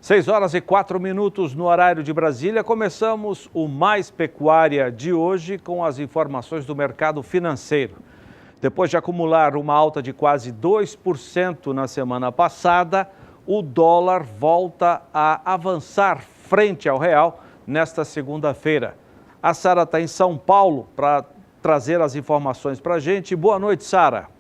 6h04 no horário de Brasília. Começamos o Mais Pecuária de hoje com as informações do mercado financeiro. Depois de acumular uma alta de quase 2% na semana passada, o dólar volta a avançar frente ao real nesta segunda-feira. A Sara está em São Paulo para trazer as informações para a gente. Boa noite, Sara.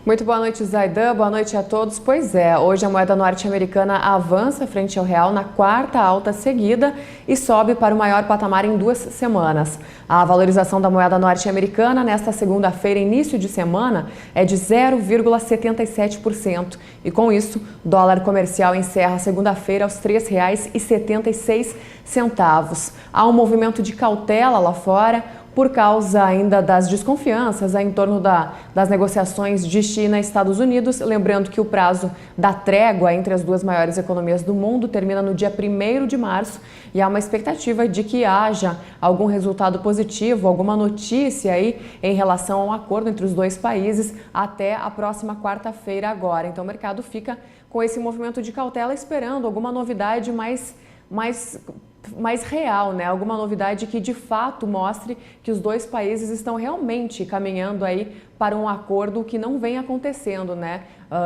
Muito boa noite, Zaidan. Boa noite a todos. Pois é, hoje a moeda norte-americana avança frente ao real na quarta alta seguida e sobe para o maior patamar em 2 semanas. A valorização da moeda norte-americana nesta segunda-feira, início de semana, é de 0,77%. E com isso, o dólar comercial encerra a segunda-feira aos R$ 3,76. Há um movimento de cautela lá fora, por causa ainda das desconfianças em torno das negociações de China e Estados Unidos. Lembrando que o prazo da trégua entre as duas maiores economias do mundo termina no dia 1º de março e há uma expectativa de que haja algum resultado positivo, alguma notícia aí em relação ao acordo entre os dois países até a próxima quarta-feira agora. Então o mercado fica com esse movimento de cautela esperando alguma novidade mais real, né? Alguma novidade que de fato mostre que os dois países estão realmente caminhando aí para um acordo que não vem acontecendo, né?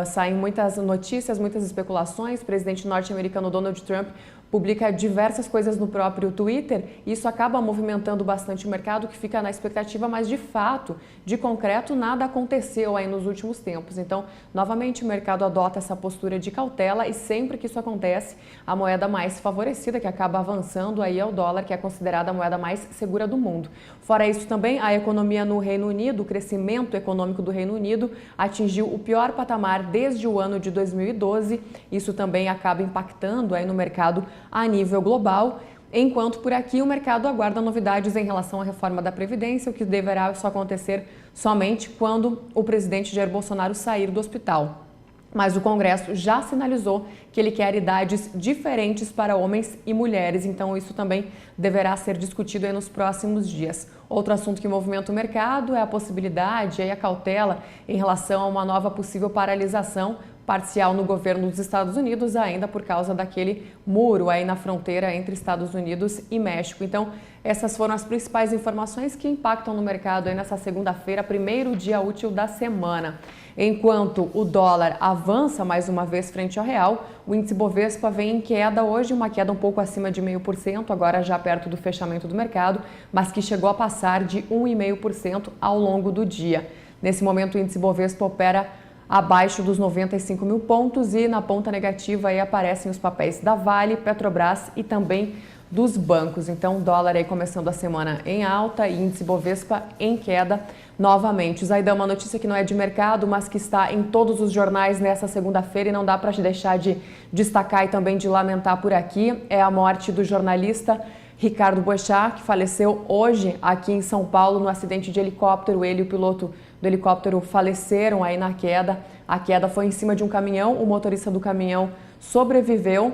Saem muitas notícias, muitas especulações. O presidente norte-americano Donald Trump publica diversas coisas no próprio Twitter e isso acaba movimentando bastante o mercado, que fica na expectativa, mas de fato, de concreto, nada aconteceu aí nos últimos tempos. Então, novamente, o mercado adota essa postura de cautela e sempre que isso acontece, a moeda mais favorecida, que acaba avançando aí é o dólar, que é considerada a moeda mais segura do mundo. Fora isso também, a economia no Reino Unido, o crescimento econômico do Reino Unido atingiu o pior patamar desde o ano de 2012. Isso também acaba impactando aí no mercado a nível global, enquanto por aqui o mercado aguarda novidades em relação à reforma da Previdência, o que deverá só acontecer somente quando o presidente Jair Bolsonaro sair do hospital. Mas o Congresso já sinalizou que ele quer idades diferentes para homens e mulheres, então isso também deverá ser discutido aí nos próximos dias. Outro assunto que movimenta o mercado é a possibilidade e a cautela em relação a uma nova possível paralisação parcial no governo dos Estados Unidos, ainda por causa daquele muro aí na fronteira entre Estados Unidos e México. Então, essas foram as principais informações que impactam no mercado aí nessa segunda-feira, primeiro dia útil da semana. Enquanto o dólar avança mais uma vez frente ao real, o índice Bovespa vem em queda hoje, uma queda um pouco acima de 0,5%, agora já perto do fechamento do mercado, mas que chegou a passar de 1,5% ao longo do dia. Nesse momento, o índice Bovespa opera abaixo dos 95 mil pontos e na ponta negativa aí aparecem os papéis da Vale, Petrobras e também dos bancos. Então, o dólar aí começando a semana em alta e índice Bovespa em queda novamente. Zaidan, uma notícia que não é de mercado, mas que está em todos os jornais nessa segunda-feira e não dá para deixar de destacar e também de lamentar por aqui, é a morte do jornalista Ricardo Boechat, que faleceu hoje aqui em São Paulo no acidente de helicóptero. Ele e o piloto do helicóptero faleceram aí na queda. A queda foi em cima de um caminhão, o motorista do caminhão sobreviveu.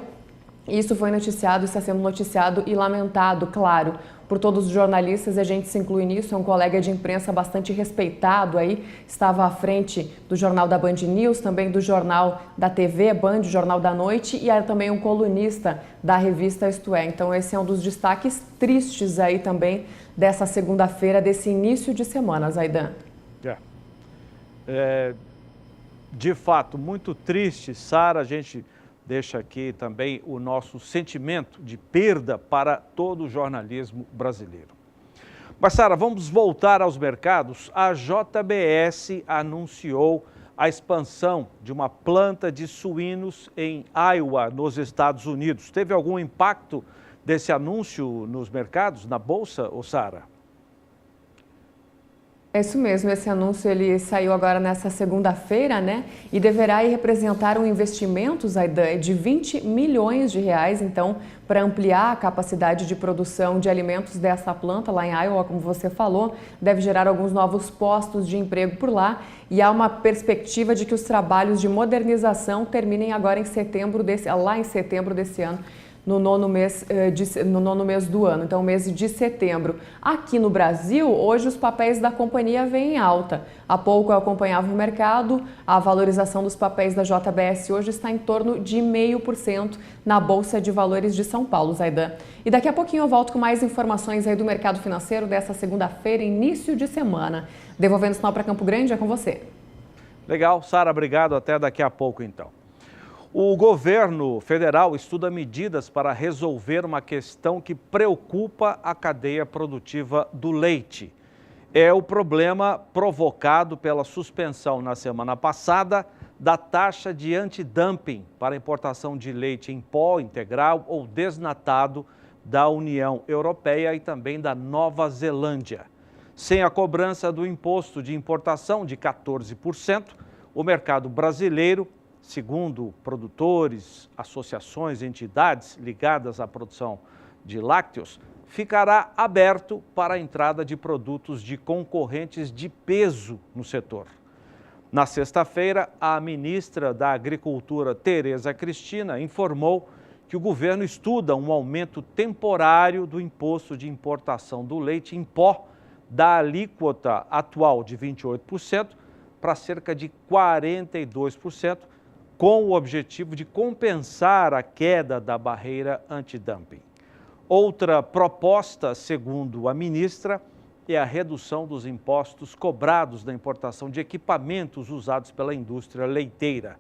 Isso foi noticiado, está sendo noticiado e lamentado, claro, por todos os jornalistas, a gente se inclui nisso, é um colega de imprensa bastante respeitado aí, estava à frente do jornal da Band News, também do jornal da TV Band, Jornal da Noite, e era também um colunista da revista Isto É. Então esse é um dos destaques tristes aí também dessa segunda-feira, desse início de semana, Zaidan. De fato, muito triste, Sara. A gente deixa aqui também o nosso sentimento de perda para todo o jornalismo brasileiro. Mas, Sara, vamos voltar aos mercados. A JBS anunciou a expansão de uma planta de suínos em Iowa, nos Estados Unidos. Teve algum impacto desse anúncio nos mercados, na Bolsa, Sara? É isso mesmo, esse anúncio ele saiu agora nessa segunda-feira, né? E deverá representar um investimento, Zaidan, de 20 milhões de reais, então, para ampliar a capacidade de produção de alimentos dessa planta lá em Iowa, como você falou, deve gerar alguns novos postos de emprego por lá e há uma perspectiva de que os trabalhos de modernização terminem agora em setembro desse ano. no nono mês do ano, então mês de setembro. Aqui no Brasil, hoje os papéis da companhia vêm em alta. Há pouco eu acompanhava o mercado, a valorização dos papéis da JBS hoje está em torno de 0,5% na Bolsa de Valores de São Paulo, Zaidan. E daqui a pouquinho eu volto com mais informações aí do mercado financeiro dessa segunda-feira, início de semana. Devolvendo o sinal para Campo Grande, é com você. Legal, Sara, obrigado. Até daqui a pouco, então. O governo federal estuda medidas para resolver uma questão que preocupa a cadeia produtiva do leite. É o problema provocado pela suspensão na semana passada da taxa de antidumping para importação de leite em pó integral ou desnatado da União Europeia e também da Nova Zelândia. Sem a cobrança do imposto de importação de 14%, o mercado brasileiro, segundo produtores, associações e entidades ligadas à produção de lácteos, ficará aberto para a entrada de produtos de concorrentes de peso no setor. Na sexta-feira, a ministra da Agricultura, Tereza Cristina, informou que o governo estuda um aumento temporário do imposto de importação do leite em pó da alíquota atual de 28% para cerca de 42%, com o objetivo de compensar a queda da barreira antidumping. Outra proposta, segundo a ministra, é a redução dos impostos cobrados na importação de equipamentos usados pela indústria leiteira.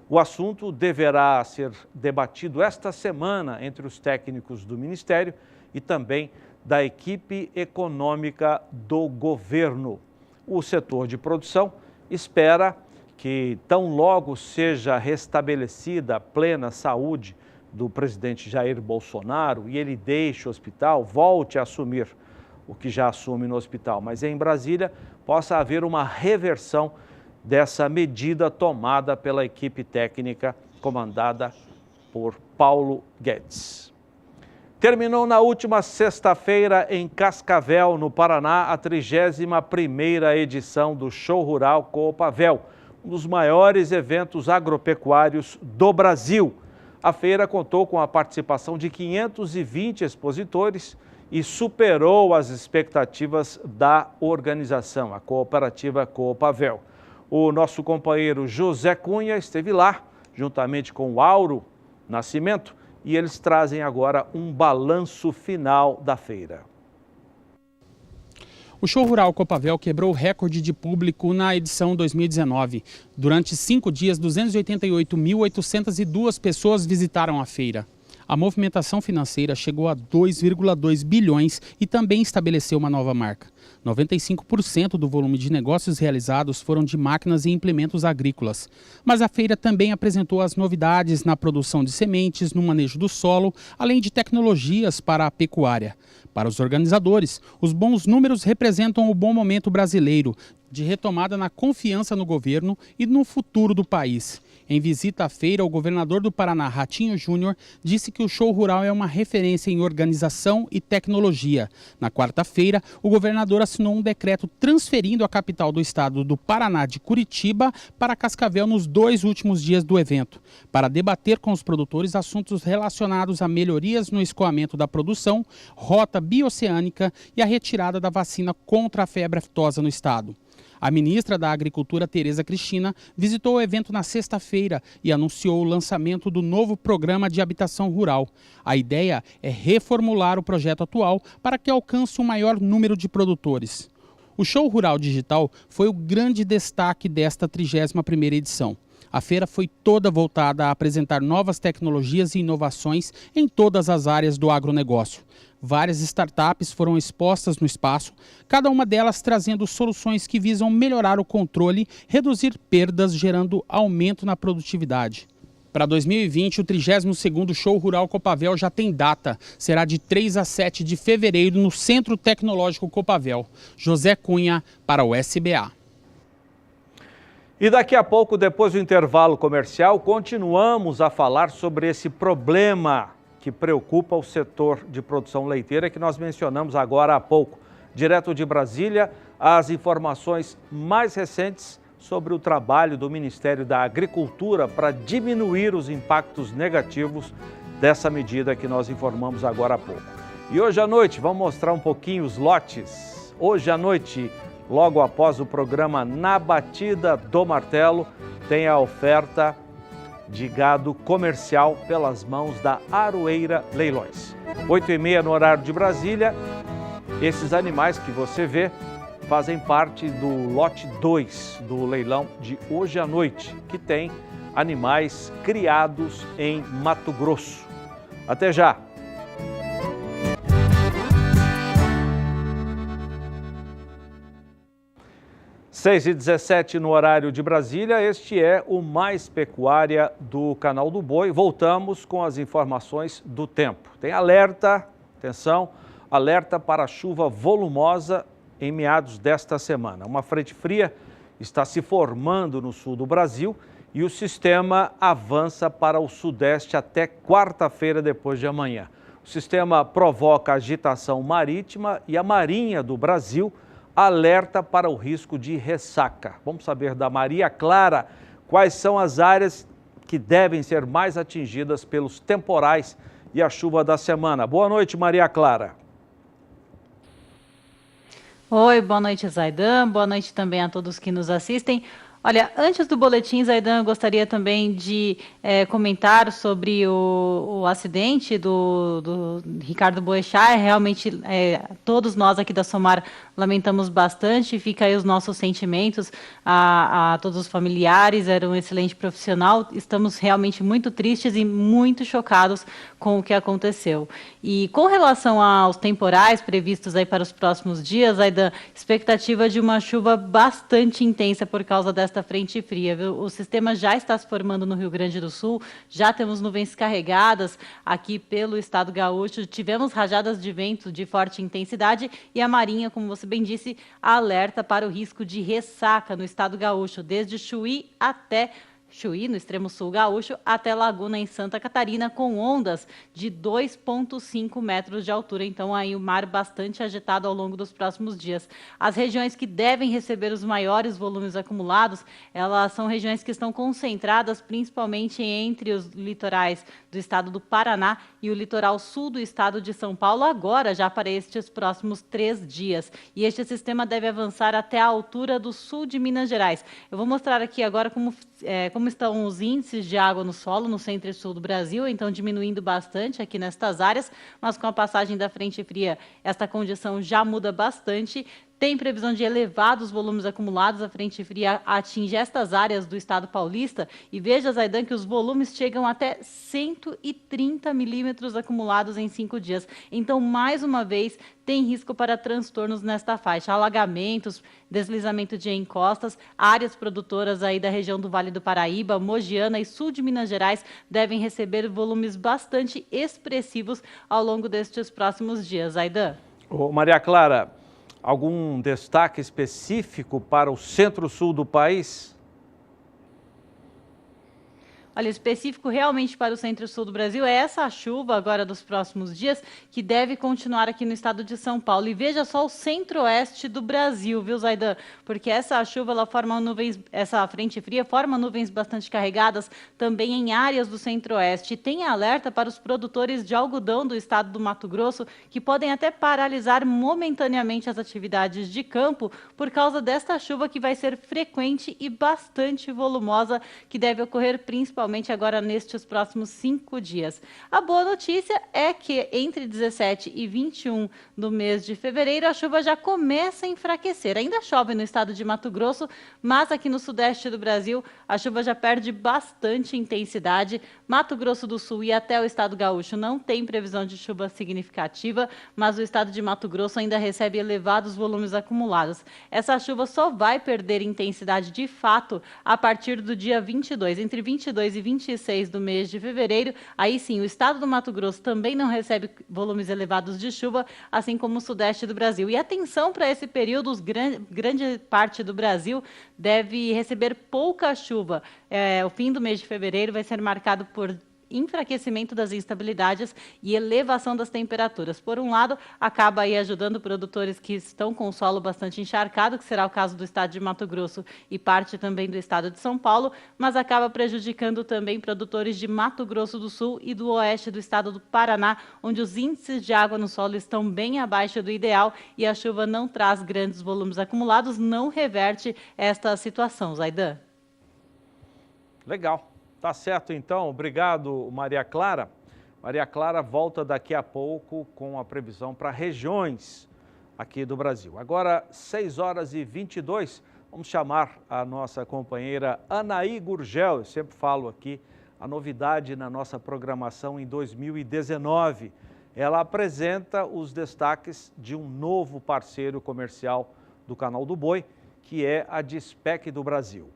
O assunto deverá ser debatido esta semana entre os técnicos do Ministério e também da equipe econômica do governo. O setor de produção espera que tão logo seja restabelecida a plena saúde do presidente Jair Bolsonaro e ele deixe o hospital, volte a assumir o que já assume no hospital, mas em Brasília possa haver uma reversão dessa medida tomada pela equipe técnica comandada por Paulo Guedes. Terminou na última sexta-feira em Cascavel, no Paraná, a 31ª edição do Show Rural Copavel, um dos maiores eventos agropecuários do Brasil. A feira contou com a participação de 520 expositores e superou as expectativas da organização, a cooperativa Copavel. O nosso companheiro José Cunha esteve lá, juntamente com o Auro Nascimento, e eles trazem agora um balanço final da feira. O Show Rural Copavel quebrou o recorde de público na edição 2019. Durante 5 dias, 288.802 pessoas visitaram a feira. A movimentação financeira chegou a 2,2 bilhões e também estabeleceu uma nova marca. 95% do volume de negócios realizados foram de máquinas e implementos agrícolas. Mas a feira também apresentou as novidades na produção de sementes, no manejo do solo, além de tecnologias para a pecuária. Para os organizadores, os bons números representam o bom momento brasileiro, de retomada na confiança no governo e no futuro do país. Em visita à feira, o governador do Paraná, Ratinho Júnior, disse que o Show Rural é uma referência em organização e tecnologia. Na quarta-feira, o governador assinou um decreto transferindo a capital do estado do Paraná de Curitiba para Cascavel nos 2 últimos dias do evento, para debater com os produtores assuntos relacionados a melhorias no escoamento da produção, rota bioceânica e a retirada da vacina contra a febre aftosa no estado. A ministra da Agricultura, Tereza Cristina, visitou o evento na sexta-feira e anunciou o lançamento do novo programa de habitação rural. A ideia é reformular o projeto atual para que alcance um maior número de produtores. O Show Rural Digital foi o grande destaque desta 31ª edição. A feira foi toda voltada a apresentar novas tecnologias e inovações em todas as áreas do agronegócio. Várias startups foram expostas no espaço, cada uma delas trazendo soluções que visam melhorar o controle, reduzir perdas, gerando aumento na produtividade. Para 2020, o 32º Show Rural Copavel já tem data. Será de 3 a 7 de fevereiro no Centro Tecnológico Copavel. José Cunha, para o SBA. E daqui a pouco, depois do intervalo comercial, continuamos a falar sobre esse problema que preocupa o setor de produção leiteira que nós mencionamos agora há pouco. Direto de Brasília, as informações mais recentes sobre o trabalho do Ministério da Agricultura para diminuir os impactos negativos dessa medida que nós informamos agora há pouco. E hoje à noite, vamos mostrar um pouquinho os lotes. Hoje à noite, logo após o programa Na Batida do Martelo, tem a oferta de gado comercial pelas mãos da Aroeira Leilões. 8h30 no horário de Brasília. Esses animais que você vê fazem parte do lote 2 do leilão de hoje à noite, que tem animais criados em Mato Grosso. Até já! 6h17 no horário de Brasília, este é o Mais Pecuária do Canal do Boi. Voltamos com as informações do tempo. Tem alerta, atenção, alerta para chuva volumosa em meados desta semana. Uma frente fria está se formando no sul do Brasil e o sistema avança para o sudeste até quarta-feira depois de amanhã. O sistema provoca agitação marítima e a Marinha do Brasil alerta para o risco de ressaca. Vamos saber da Maria Clara quais são as áreas que devem ser mais atingidas pelos temporais e a chuva da semana. Boa noite, Maria Clara. Oi, boa noite, Zaidan. Boa noite também a todos que nos assistem. Olha, antes do boletim, Zaidan, eu gostaria também de comentar sobre o acidente do Ricardo Boechat. Realmente, todos nós aqui da Somar lamentamos bastante. Fica aí os nossos sentimentos a todos os familiares. Era um excelente profissional. Estamos realmente muito tristes e muito chocados com o que aconteceu. E com relação aos temporais previstos aí para os próximos dias, Zaidan, expectativa de uma chuva bastante intensa por causa desta frente fria, viu? O sistema já está se formando no Rio Grande do Sul, já temos nuvens carregadas aqui pelo estado gaúcho, tivemos rajadas de vento de forte intensidade e a Marinha, como você bem disse, alerta para o risco de ressaca no estado gaúcho, desde Chuí até Chuí, no extremo sul gaúcho, até Laguna, em Santa Catarina, com ondas de 2,5 metros de altura. Então, aí o mar bastante agitado ao longo dos próximos dias. As regiões que devem receber os maiores volumes acumulados, elas são regiões que estão concentradas principalmente entre os litorais do estado do Paraná e o litoral sul do estado de São Paulo, agora já para estes próximos 3 dias. E este sistema deve avançar até a altura do sul de Minas Gerais. Eu vou mostrar aqui agora como estão os índices de água no solo no centro e sul do Brasil, então diminuindo bastante aqui nestas áreas, mas com a passagem da frente fria, esta condição já muda bastante. Tem previsão de elevados volumes acumulados, a frente fria atinge estas áreas do estado paulista e veja, Zaidan, que os volumes chegam até 130 milímetros acumulados em 5 dias. Então, mais uma vez, tem risco para transtornos nesta faixa, alagamentos, deslizamento de encostas, áreas produtoras aí da região do Vale do Paraíba, Mogiana e sul de Minas Gerais devem receber volumes bastante expressivos ao longo destes próximos dias. Zaidan. Ô, Maria Clara, algum destaque específico para o centro-sul do país? Olha, específico realmente para o centro-sul do Brasil é essa chuva agora dos próximos dias que deve continuar aqui no estado de São Paulo. E veja só o centro-oeste do Brasil, viu, Zaidan? Porque essa chuva, ela forma nuvens, essa frente fria forma nuvens bastante carregadas também em áreas do centro-oeste. E tem alerta para os produtores de algodão do estado do Mato Grosso que podem até paralisar momentaneamente as atividades de campo por causa desta chuva que vai ser frequente e bastante volumosa, que deve ocorrer principalmente agora nestes próximos 5 dias. A boa notícia é que entre 17 e 21 do mês de fevereiro a chuva já começa a enfraquecer. Ainda chove no estado de Mato Grosso, mas aqui no sudeste do Brasil a chuva já perde bastante intensidade. Mato Grosso do Sul e até o estado gaúcho não tem previsão de chuva significativa, mas o estado de Mato Grosso ainda recebe elevados volumes acumulados. Essa chuva só vai perder intensidade de fato a partir do dia 22, entre 22 e 26 do mês de fevereiro. Aí sim, o estado do Mato Grosso também não recebe volumes elevados de chuva, assim como o sudeste do Brasil. E atenção para esse período, grande parte do Brasil deve receber pouca chuva. O fim do mês de fevereiro vai ser marcado por enfraquecimento das instabilidades e elevação das temperaturas. Por um lado, acaba aí ajudando produtores que estão com o solo bastante encharcado, que será o caso do estado de Mato Grosso e parte também do estado de São Paulo, mas acaba prejudicando também produtores de Mato Grosso do Sul e do oeste do estado do Paraná, onde os índices de água no solo estão bem abaixo do ideal e a chuva não traz grandes volumes acumulados, não reverte esta situação. Zaidan. Legal. Tá certo, então. Obrigado, Maria Clara. Maria Clara volta daqui a pouco com a previsão para regiões aqui do Brasil. Agora, 6h22, vamos chamar a nossa companheira Anaí Gurgel. Eu sempre falo aqui a novidade na nossa programação em 2019. Ela apresenta os destaques de um novo parceiro comercial do Canal do Boi, que é a Dispec do Brasil.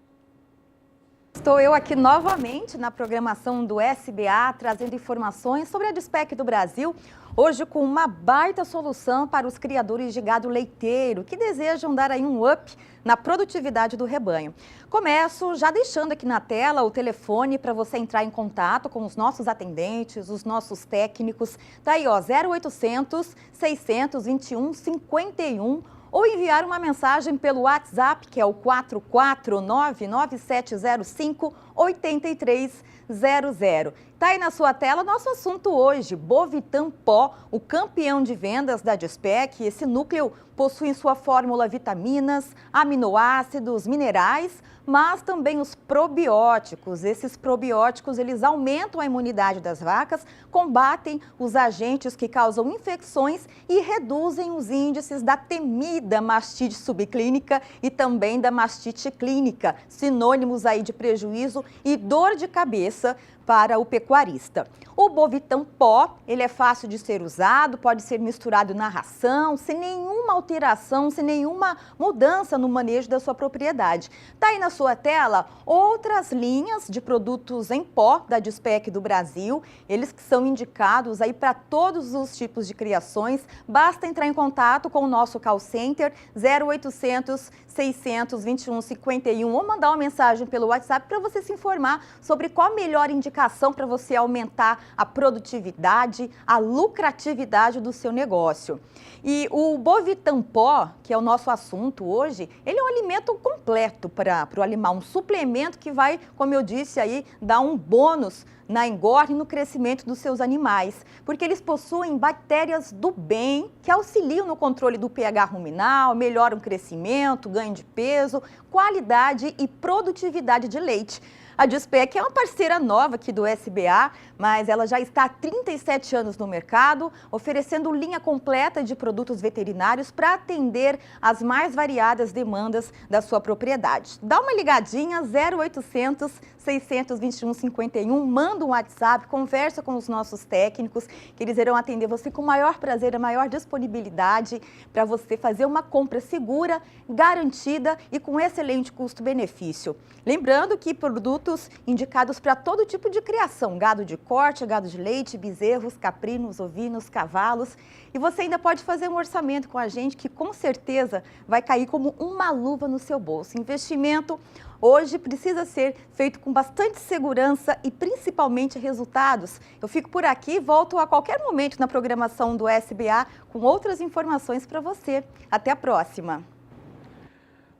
Estou eu aqui novamente na programação do SBA, trazendo informações sobre a Dispec do Brasil, hoje com uma baita solução para os criadores de gado leiteiro, que desejam dar aí um up na produtividade do rebanho. Começo já deixando aqui na tela o telefone para você entrar em contato com os nossos atendentes, os nossos técnicos. Tá aí, ó, 0800 621 51, ou enviar uma mensagem pelo WhatsApp, que é o 449-9705-8300. Tá aí na sua tela nosso assunto hoje, Bovitan Pó, o campeão de vendas da Dispec. Esse núcleo possui em sua fórmula vitaminas, aminoácidos, minerais, mas também os probióticos. Esses probióticos, eles aumentam a imunidade das vacas, combatem os agentes que causam infecções e reduzem os índices da temida mastite subclínica e também da mastite clínica, sinônimos aí de prejuízo e dor de cabeça para o pecuarista. O Bovitan Pó, ele é fácil de ser usado, pode ser misturado na ração, sem nenhuma alteração, sem nenhuma mudança no manejo da sua propriedade. Tá aí na sua tela outras linhas de produtos em pó da Dispec do Brasil, eles que são indicados aí para todos os tipos de criações. Basta entrar em contato com o nosso call center 0800 621 51 ou mandar uma mensagem pelo WhatsApp para você se informar sobre qual a melhor indicação para você aumentar a produtividade, a lucratividade do seu negócio. E o Bovitan Pó, que é o nosso assunto hoje, ele é um alimento completo para o animal, um suplemento que vai, como eu disse aí, dar um bônus na engorda e no crescimento dos seus animais, porque eles possuem bactérias do bem que auxiliam no controle do pH ruminal, melhoram o crescimento, ganho de peso, qualidade e produtividade de leite. A Dispec é uma parceira nova aqui do SBA, mas ela já está há 37 anos no mercado, oferecendo linha completa de produtos veterinários para atender as mais variadas demandas da sua propriedade. Dá uma ligadinha, 0800 621 51, manda um WhatsApp, conversa com os nossos técnicos, que eles irão atender você com o maior prazer, a maior disponibilidade para você fazer uma compra segura, garantida e com excelente custo-benefício. Lembrando que produtos indicados para todo tipo de criação, gado de corte, gado de leite, bezerros, caprinos, ovinos, cavalos. E você ainda pode fazer um orçamento com a gente que com certeza vai cair como uma luva no seu bolso. Investimento hoje precisa ser feito com bastante segurança e principalmente resultados. Eu fico por aqui e volto a qualquer momento na programação do SBA com outras informações para você. Até a próxima.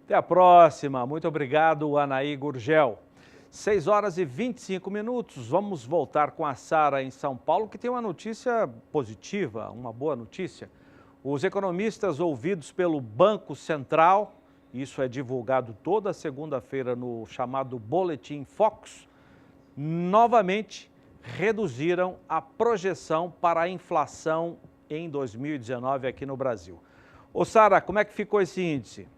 Até a próxima. Muito obrigado, Anaí Gurgel. 6h25. Vamos voltar com a Sara em São Paulo, que tem uma notícia positiva, uma boa notícia. Os economistas ouvidos pelo Banco Central, isso é divulgado toda segunda-feira no chamado Boletim Focus, novamente reduziram a projeção para a inflação em 2019 aqui no Brasil. Ô Sara, como é que ficou esse índice?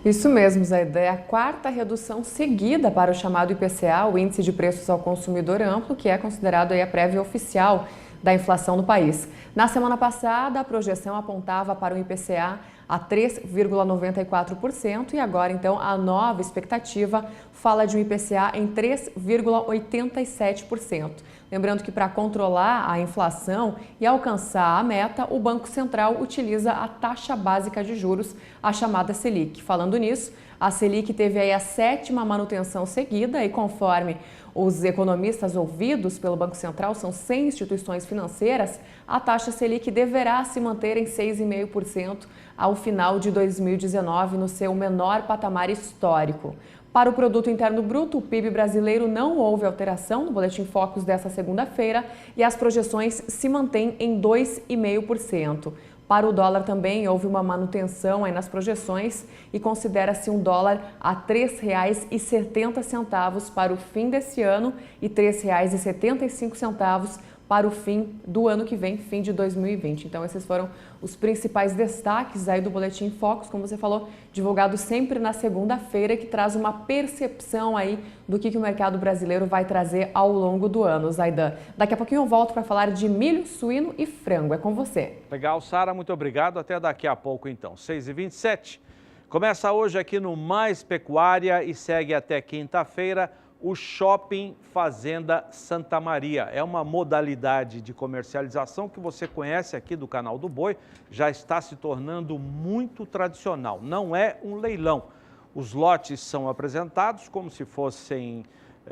Isso mesmo, Zaidan, é a quarta redução seguida para o chamado IPCA, o Índice de Preços ao Consumidor Amplo, que é considerado aí a prévia oficial da inflação no país. Na semana passada, a projeção apontava para o IPCA a 3,94% e agora, então, a nova expectativa fala de um IPCA em 3,87%. Lembrando que para controlar a inflação e alcançar a meta, o Banco Central utiliza a taxa básica de juros, a chamada Selic. Falando nisso, a Selic teve aí a 7ª manutenção seguida e conforme os economistas ouvidos pelo Banco Central, são 100 instituições financeiras, a taxa Selic deverá se manter em 6,5% ao final de 2019, no seu menor patamar histórico. Para o Produto Interno Bruto, o PIB brasileiro não houve alteração no Boletim Focus desta segunda-feira e as projeções se mantêm em 2,5%. Para o dólar também houve uma manutenção aí nas projeções e considera-se um dólar a R$ 3,70 para o fim desse ano e R$ 3,75 para o fim do ano que vem, fim de 2020. Então, esses foram os principais destaques aí do Boletim Focus, como você falou, divulgado sempre na segunda-feira, que traz uma percepção aí do que o mercado brasileiro vai trazer ao longo do ano, Zaidan. Daqui a pouquinho eu volto para falar de milho, suíno e frango. É com você. Legal, Sara, muito obrigado. Até daqui a pouco, então. 6h27. Começa hoje aqui no Mais Pecuária e segue até quinta-feira o Shopping Fazenda Santa Maria. É uma modalidade de comercialização que você conhece aqui do Canal do Boi, já está se tornando muito tradicional. Não é um leilão. Os lotes são apresentados como se fossem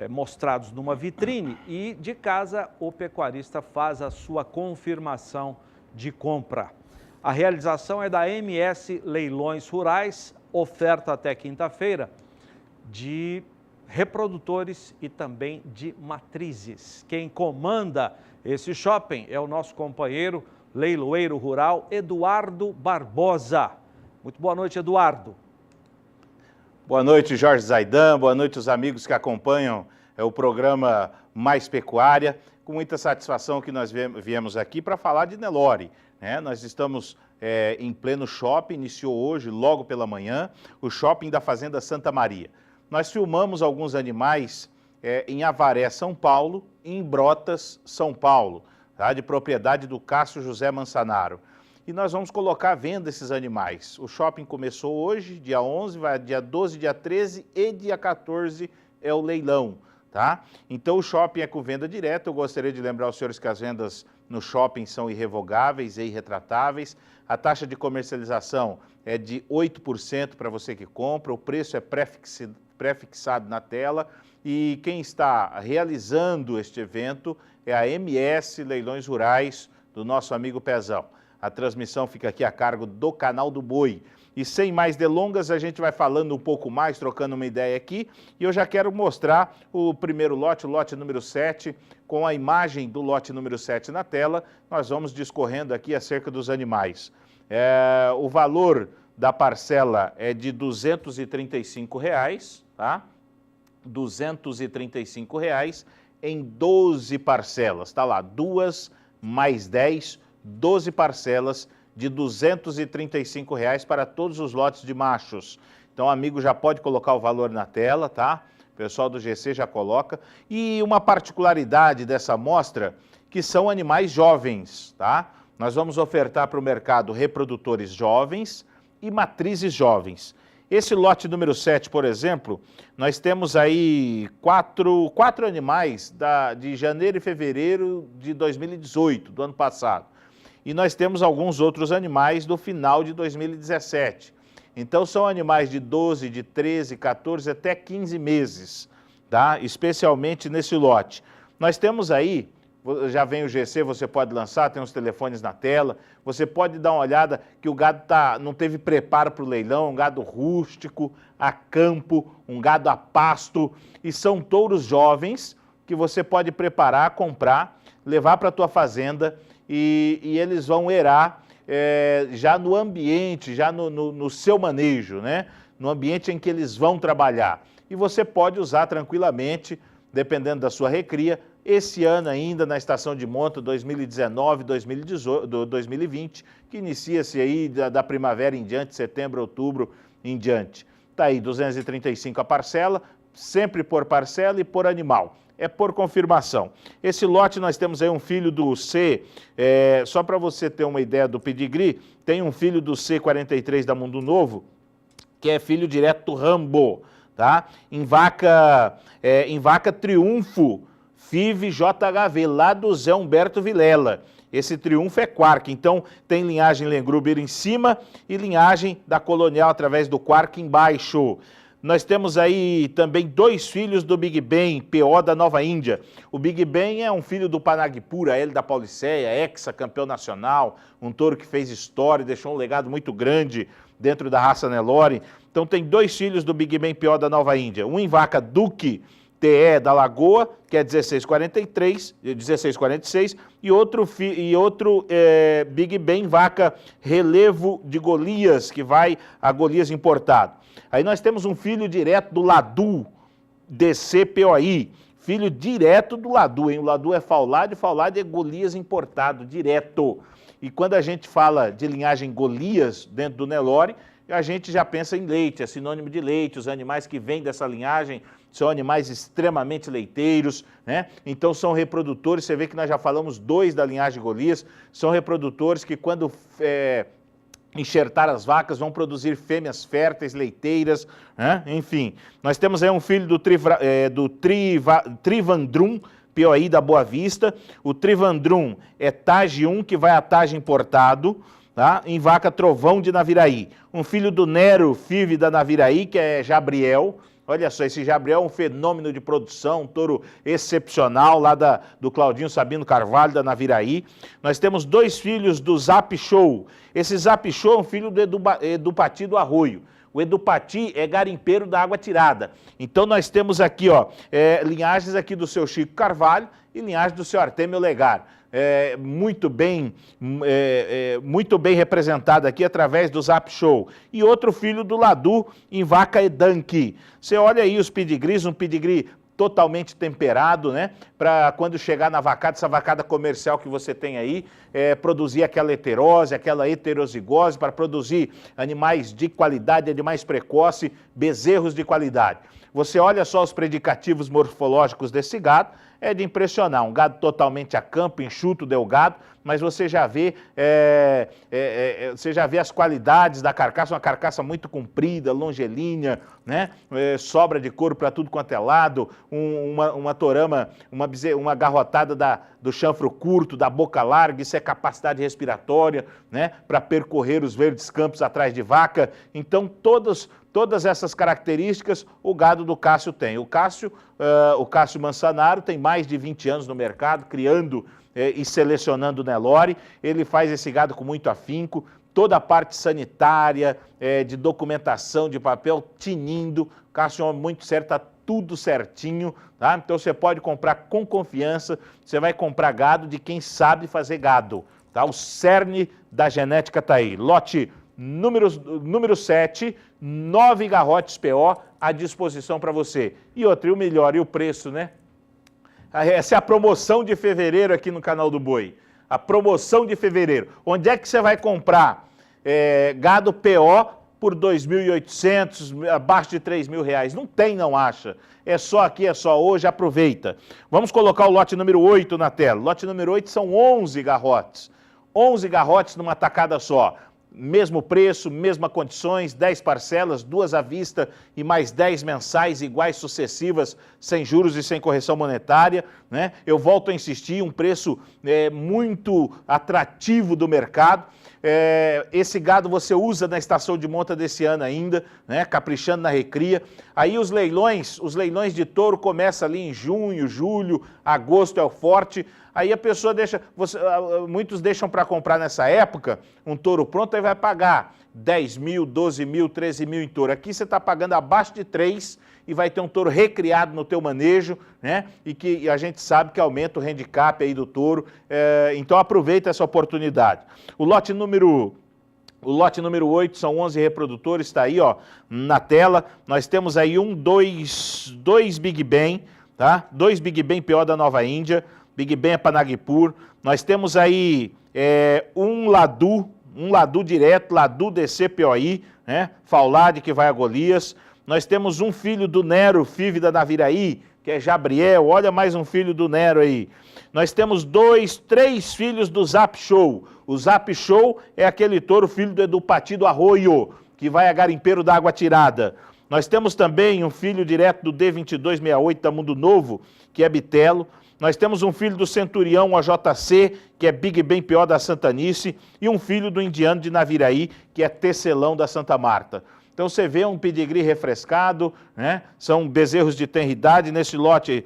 mostrados numa vitrine e de casa o pecuarista faz a sua confirmação de compra. A realização é da MS Leilões Rurais, oferta até quinta-feira de reprodutores e também de matrizes. Quem comanda esse shopping é o nosso companheiro leiloeiro rural Eduardo Barbosa. Muito boa noite, Eduardo. Boa noite, Jorge Zaidan, boa noite os amigos que acompanham o programa Mais Pecuária. Com muita satisfação que nós viemos aqui para falar de Nelore, né? Nós estamos em pleno shopping, iniciou hoje, logo pela manhã, o shopping da Fazenda Santa Maria. Nós filmamos alguns animais em Avaré, São Paulo, e em Brotas, São Paulo, tá? De propriedade do Cássio José Mansanaro. E nós vamos colocar à venda esses animais. O shopping começou hoje, dia 11, vai dia 12, dia 13 e dia 14 é o leilão, tá? Então o shopping é com venda direta. Eu gostaria de lembrar aos senhores que as vendas no shopping são irrevogáveis e irretratáveis. A taxa de comercialização é de 8% para você que compra, o preço é pré-fixado na tela e quem está realizando este evento é a MS Leilões Rurais do nosso amigo Pezão. A transmissão fica aqui a cargo do Canal do Boi. E sem mais delongas, a gente vai falando um pouco mais, trocando uma ideia aqui. E eu já quero mostrar o primeiro lote, o lote número 7, com a imagem do lote número 7 na tela. Nós vamos discorrendo aqui acerca dos animais. O valor da parcela é de R$ 235, tá? R$ 235 em 12 parcelas. Tá lá, 2 mais 10, 12 parcelas de R$ 235 para todos os lotes de machos. Então, o amigo já pode colocar o valor na tela, tá? O pessoal do GC já coloca. E uma particularidade dessa amostra, que são animais jovens, tá? Nós vamos ofertar para o mercado reprodutores jovens e matrizes jovens. Esse lote número 7, por exemplo, nós temos aí quatro animais de janeiro e fevereiro de 2018, do ano passado. E nós temos alguns outros animais do final de 2017. Então são animais de 12, de 13, 14 até 15 meses, tá? Especialmente nesse lote. Nós temos aí, já vem o GC, você pode lançar, tem os telefones na tela, você pode dar uma olhada que o gado não teve preparo para o leilão, um gado rústico, a campo, um gado a pasto, e são touros jovens que você pode preparar, comprar, levar para a tua fazenda e eles vão erar já no ambiente, já no seu manejo, né? No ambiente em que eles vão trabalhar. E você pode usar tranquilamente, dependendo da sua recria, esse ano ainda na estação de monta 2019, 2020, que inicia-se aí da primavera em diante, setembro, outubro em diante. Está aí, 235 a parcela, sempre por parcela e por animal. é por confirmação. Esse lote nós temos aí um filho do C, só para você ter uma ideia do pedigree, tem um filho do C43 da Mundo Novo, que é filho direto do Rambo, tá? Em vaca Triunfo, FIV JHV, lá do Zé Humberto Vilela. Esse Triunfo é quark, então tem linhagem Lengruber em cima e linhagem da Colonial através do quark embaixo. Nós temos aí também 2 filhos do Big Ben, PO da Nova Índia. O Big Ben é um filho do Panagpura, ele da Pauliceia, ex-campeão nacional, um touro que fez história, deixou um legado muito grande dentro da raça Nelore. Então tem 2 filhos do Big Ben PO da Nova Índia, um em vaca Duque TE da Lagoa, que é 1646, e outro Big Ben vaca Relevo de Golias, que vai a Golias importado. Aí nós temos um filho direto do Ladu, DCPOI, filho direto do Ladu, hein? O Ladu é Faulade é Golias importado, direto. E quando a gente fala de linhagem Golias dentro do Nelore, a gente já pensa em leite, é sinônimo de leite, os animais que vêm dessa linhagem são animais extremamente leiteiros, né? Então são reprodutores, você vê que nós já falamos 2 da linhagem Golias, são reprodutores que quando enxertar as vacas vão produzir fêmeas férteis, leiteiras, né? Enfim. Nós temos aí um filho do Trivandrum, POI da Boa Vista, o Trivandrum é Tage 1, que vai a Tage importado, tá? Em vaca Trovão de Naviraí. Um filho do Nero FIV da Naviraí, que é Jabriel. Olha só, esse Jabriel é um fenômeno de produção, um touro excepcional lá do Claudinho Sabino Carvalho, da Naviraí. Nós temos 2 filhos do Zap Show. Esse Zap Show é um filho do Edupati do Arroio. O Edupati é garimpeiro da água tirada. Então nós temos aqui, ó, linhagens aqui do seu Chico Carvalho e linhagem do seu Artemio Legar. Muito bem representado aqui através do Zap Show. E outro filho do Ladu em vaca Edanque. Você olha aí os pedigrees, um pedigree totalmente temperado, né? Para quando chegar na vacada, essa vacada comercial que você tem aí, produzir aquela heterose, aquela heterozigose, para produzir animais de qualidade, animais precoce, bezerros de qualidade. Você olha só os predicativos morfológicos desse gado, é de impressionar, um gado totalmente a campo, enxuto, delgado, mas você já vê as qualidades da carcaça, uma carcaça muito comprida, longelínea, né? Sobra de couro para tudo quanto é lado, uma torama, uma garrotada do chanfro curto, da boca larga, isso é capacidade respiratória, né? Para percorrer os verdes campos atrás de vaca. Então todas essas características o gado do Cássio tem. O Cássio Mansanaro tem mais de 20 anos no mercado, criando e selecionando Nelore. Ele faz esse gado com muito afinco, toda a parte sanitária, de documentação, de papel, tinindo. O Cássio é um homem muito certo, está tudo certinho, tá? Então você pode comprar com confiança, você vai comprar gado de quem sabe fazer gado, tá? O cerne da genética está aí. Lote número 7, 9 garrotes PO à disposição para você. E outra, e o melhor, e o preço, né? Essa é a promoção de fevereiro aqui no canal do Boi. A promoção de fevereiro. Onde é que você vai comprar gado PO por 2.800, abaixo de 3.000 reais? Não tem, não acha. É só aqui, é só hoje, aproveita. Vamos colocar o lote número 8 na tela. Lote número 8 são 11 garrotes. 11 garrotes numa tacada só. Mesmo preço, mesmas condições, 10 parcelas, 2 à vista e mais 10 mensais iguais sucessivas, sem juros e sem correção monetária, né? Eu volto a insistir, um preço muito atrativo do mercado. Esse gado você usa na estação de monta desse ano ainda, né? Caprichando na recria. Aí os leilões de touro começam ali em junho, julho, agosto é o forte. Aí a pessoa muitos deixam para comprar nessa época um touro pronto, aí vai pagar 10 mil, 12 mil, 13 mil em touro. Aqui você está pagando abaixo de 3 e vai ter um touro recriado no teu manejo, né? E que a gente sabe que aumenta o handicap aí do touro. Então aproveita essa oportunidade. O lote número 8 são 11 reprodutores, está aí, ó, na tela. Nós temos aí dois Big Ben, tá? 2 Big Ben PO da Nova Índia. Big Ben é Panagpur. Nós temos aí um Ladu direto, Ladu DCPOI, né? Faulade que vai a Golias. Nós temos um filho do Nero, Five da Naviraí, que é Jabriel, olha mais um filho do Nero aí. Nós temos 3 filhos do Zap Show. O Zap Show é aquele touro filho do Edu Pati do Arroio, que vai a garimpeiro da Água Tirada. Nós temos também um filho direto do D2268 da Mundo Novo, que é Bitelo. Nós temos um filho do Centurião AJC, que é Big Ben Pior da Santanice, e um filho do Indiano de Naviraí, que é Tecelão da Santa Marta. Então você vê um pedigree refrescado, né? São bezerros de tenridade, nesse lote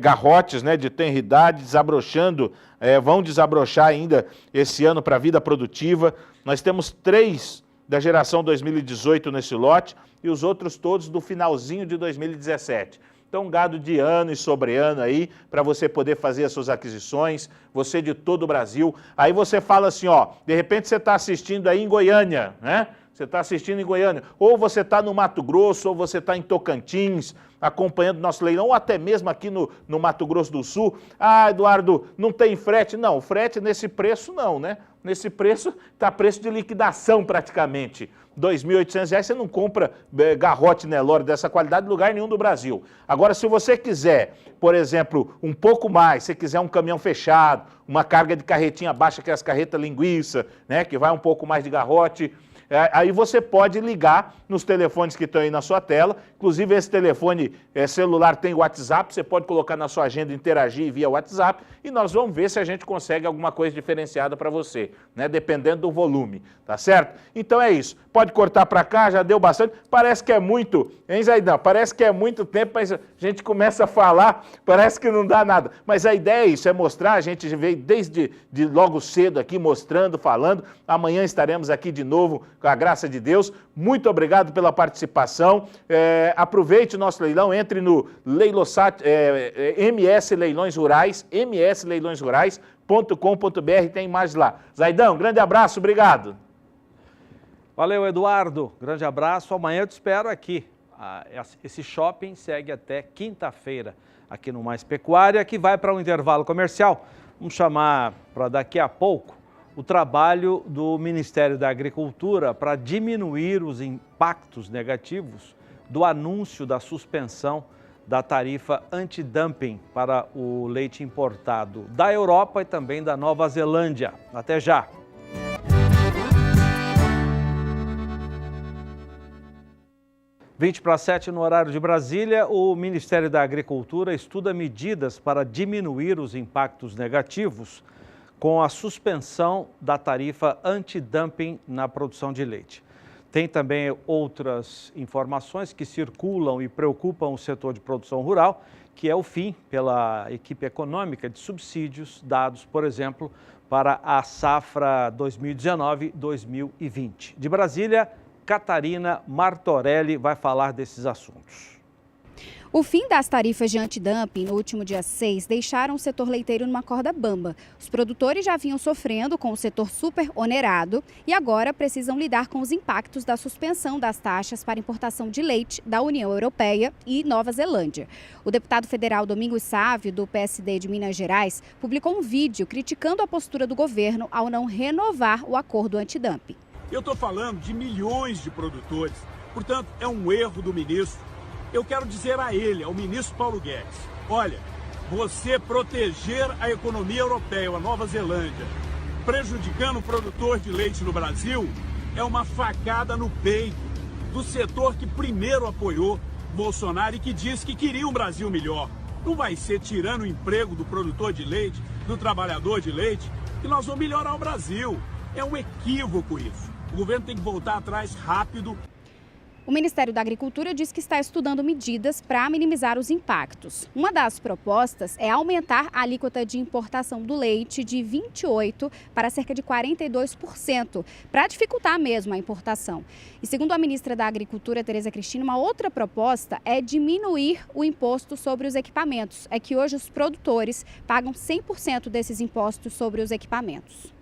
garrotes, né, de tenridade, desabrochando, vão desabrochar ainda esse ano para a vida produtiva. Nós temos 3 da geração 2018 nesse lote e os outros todos do finalzinho de 2017. Então, gado de ano e sobre ano aí, para você poder fazer as suas aquisições, você de todo o Brasil. Aí você fala assim, ó, de repente você está assistindo aí em Goiânia, né? Você está assistindo em Goiânia, ou você está no Mato Grosso, ou você está em Tocantins, acompanhando o nosso leilão, ou até mesmo aqui no Mato Grosso do Sul. Ah, Eduardo, não tem frete? Não, o frete nesse preço não, né? Nesse preço está preço de liquidação praticamente. R$ 2.800 você não compra garrote Nelore dessa qualidade em lugar nenhum do Brasil. Agora, se você quiser, por exemplo, um pouco mais, se quiser um caminhão fechado, uma carga de carretinha baixa, que é as carretas linguiça, né, que vai um pouco mais de garrote, aí você pode ligar nos telefones que estão aí na sua tela. Inclusive, esse telefone celular tem WhatsApp, você pode colocar na sua agenda, interagir via WhatsApp, e nós vamos ver se a gente consegue alguma coisa diferenciada para você, né? Dependendo do volume, tá certo? Então é isso. Pode cortar para cá, já deu bastante. Parece que é muito, hein, Zaidão? Parece que é muito tempo, mas a gente começa a falar, parece que não dá nada. Mas a ideia é isso, é mostrar, a gente veio desde logo cedo aqui, mostrando, falando. Amanhã estaremos aqui de novo, com a graça de Deus. Muito obrigado pela participação. Aproveite o nosso leilão, entre no Leilosat, MS Leilões Rurais, msleilõesrurais.com.br, tem imagens lá. Zaidão, grande abraço, obrigado. Valeu, Eduardo. Grande abraço. Amanhã eu te espero aqui. Esse shopping segue até quinta-feira aqui no Mais Pecuária, que vai para um intervalo comercial. Vamos chamar para daqui a pouco o trabalho do Ministério da Agricultura para diminuir os impactos negativos do anúncio da suspensão da tarifa antidumping para o leite importado da Europa e também da Nova Zelândia. Até já! 6:20 no horário de Brasília, o Ministério da Agricultura estuda medidas para diminuir os impactos negativos com a suspensão da tarifa antidumping na produção de leite. Tem também outras informações que circulam e preocupam o setor de produção rural, que é o fim pela equipe econômica de subsídios dados, por exemplo, para a safra 2019-2020. De Brasília, Catarina Martorelli vai falar desses assuntos. O fim das tarifas de antidumping no último dia 6 deixaram o setor leiteiro numa corda bamba. Os produtores já vinham sofrendo com o setor super onerado e agora precisam lidar com os impactos da suspensão das taxas para importação de leite da União Europeia e Nova Zelândia. O deputado federal Domingos Sávio, do PSD de Minas Gerais, publicou um vídeo criticando a postura do governo ao não renovar o acordo antidumping. Eu estou falando de milhões de produtores, portanto, é um erro do ministro. Eu quero dizer a ele, ao ministro Paulo Guedes, olha, você proteger a economia europeia, a Nova Zelândia, prejudicando o produtor de leite no Brasil, é uma facada no peito do setor que primeiro apoiou Bolsonaro e que disse que queria um Brasil melhor. Não vai ser tirando o emprego do produtor de leite, do trabalhador de leite, que nós vamos melhorar o Brasil. É um equívoco isso. O governo tem que voltar atrás rápido. O Ministério da Agricultura diz que está estudando medidas para minimizar os impactos. Uma das propostas é aumentar a alíquota de importação do leite de 28% para cerca de 42%, para dificultar mesmo a importação. E segundo a ministra da Agricultura, Tereza Cristina, uma outra proposta é diminuir o imposto sobre os equipamentos. É que hoje os produtores pagam 100% desses impostos sobre os equipamentos.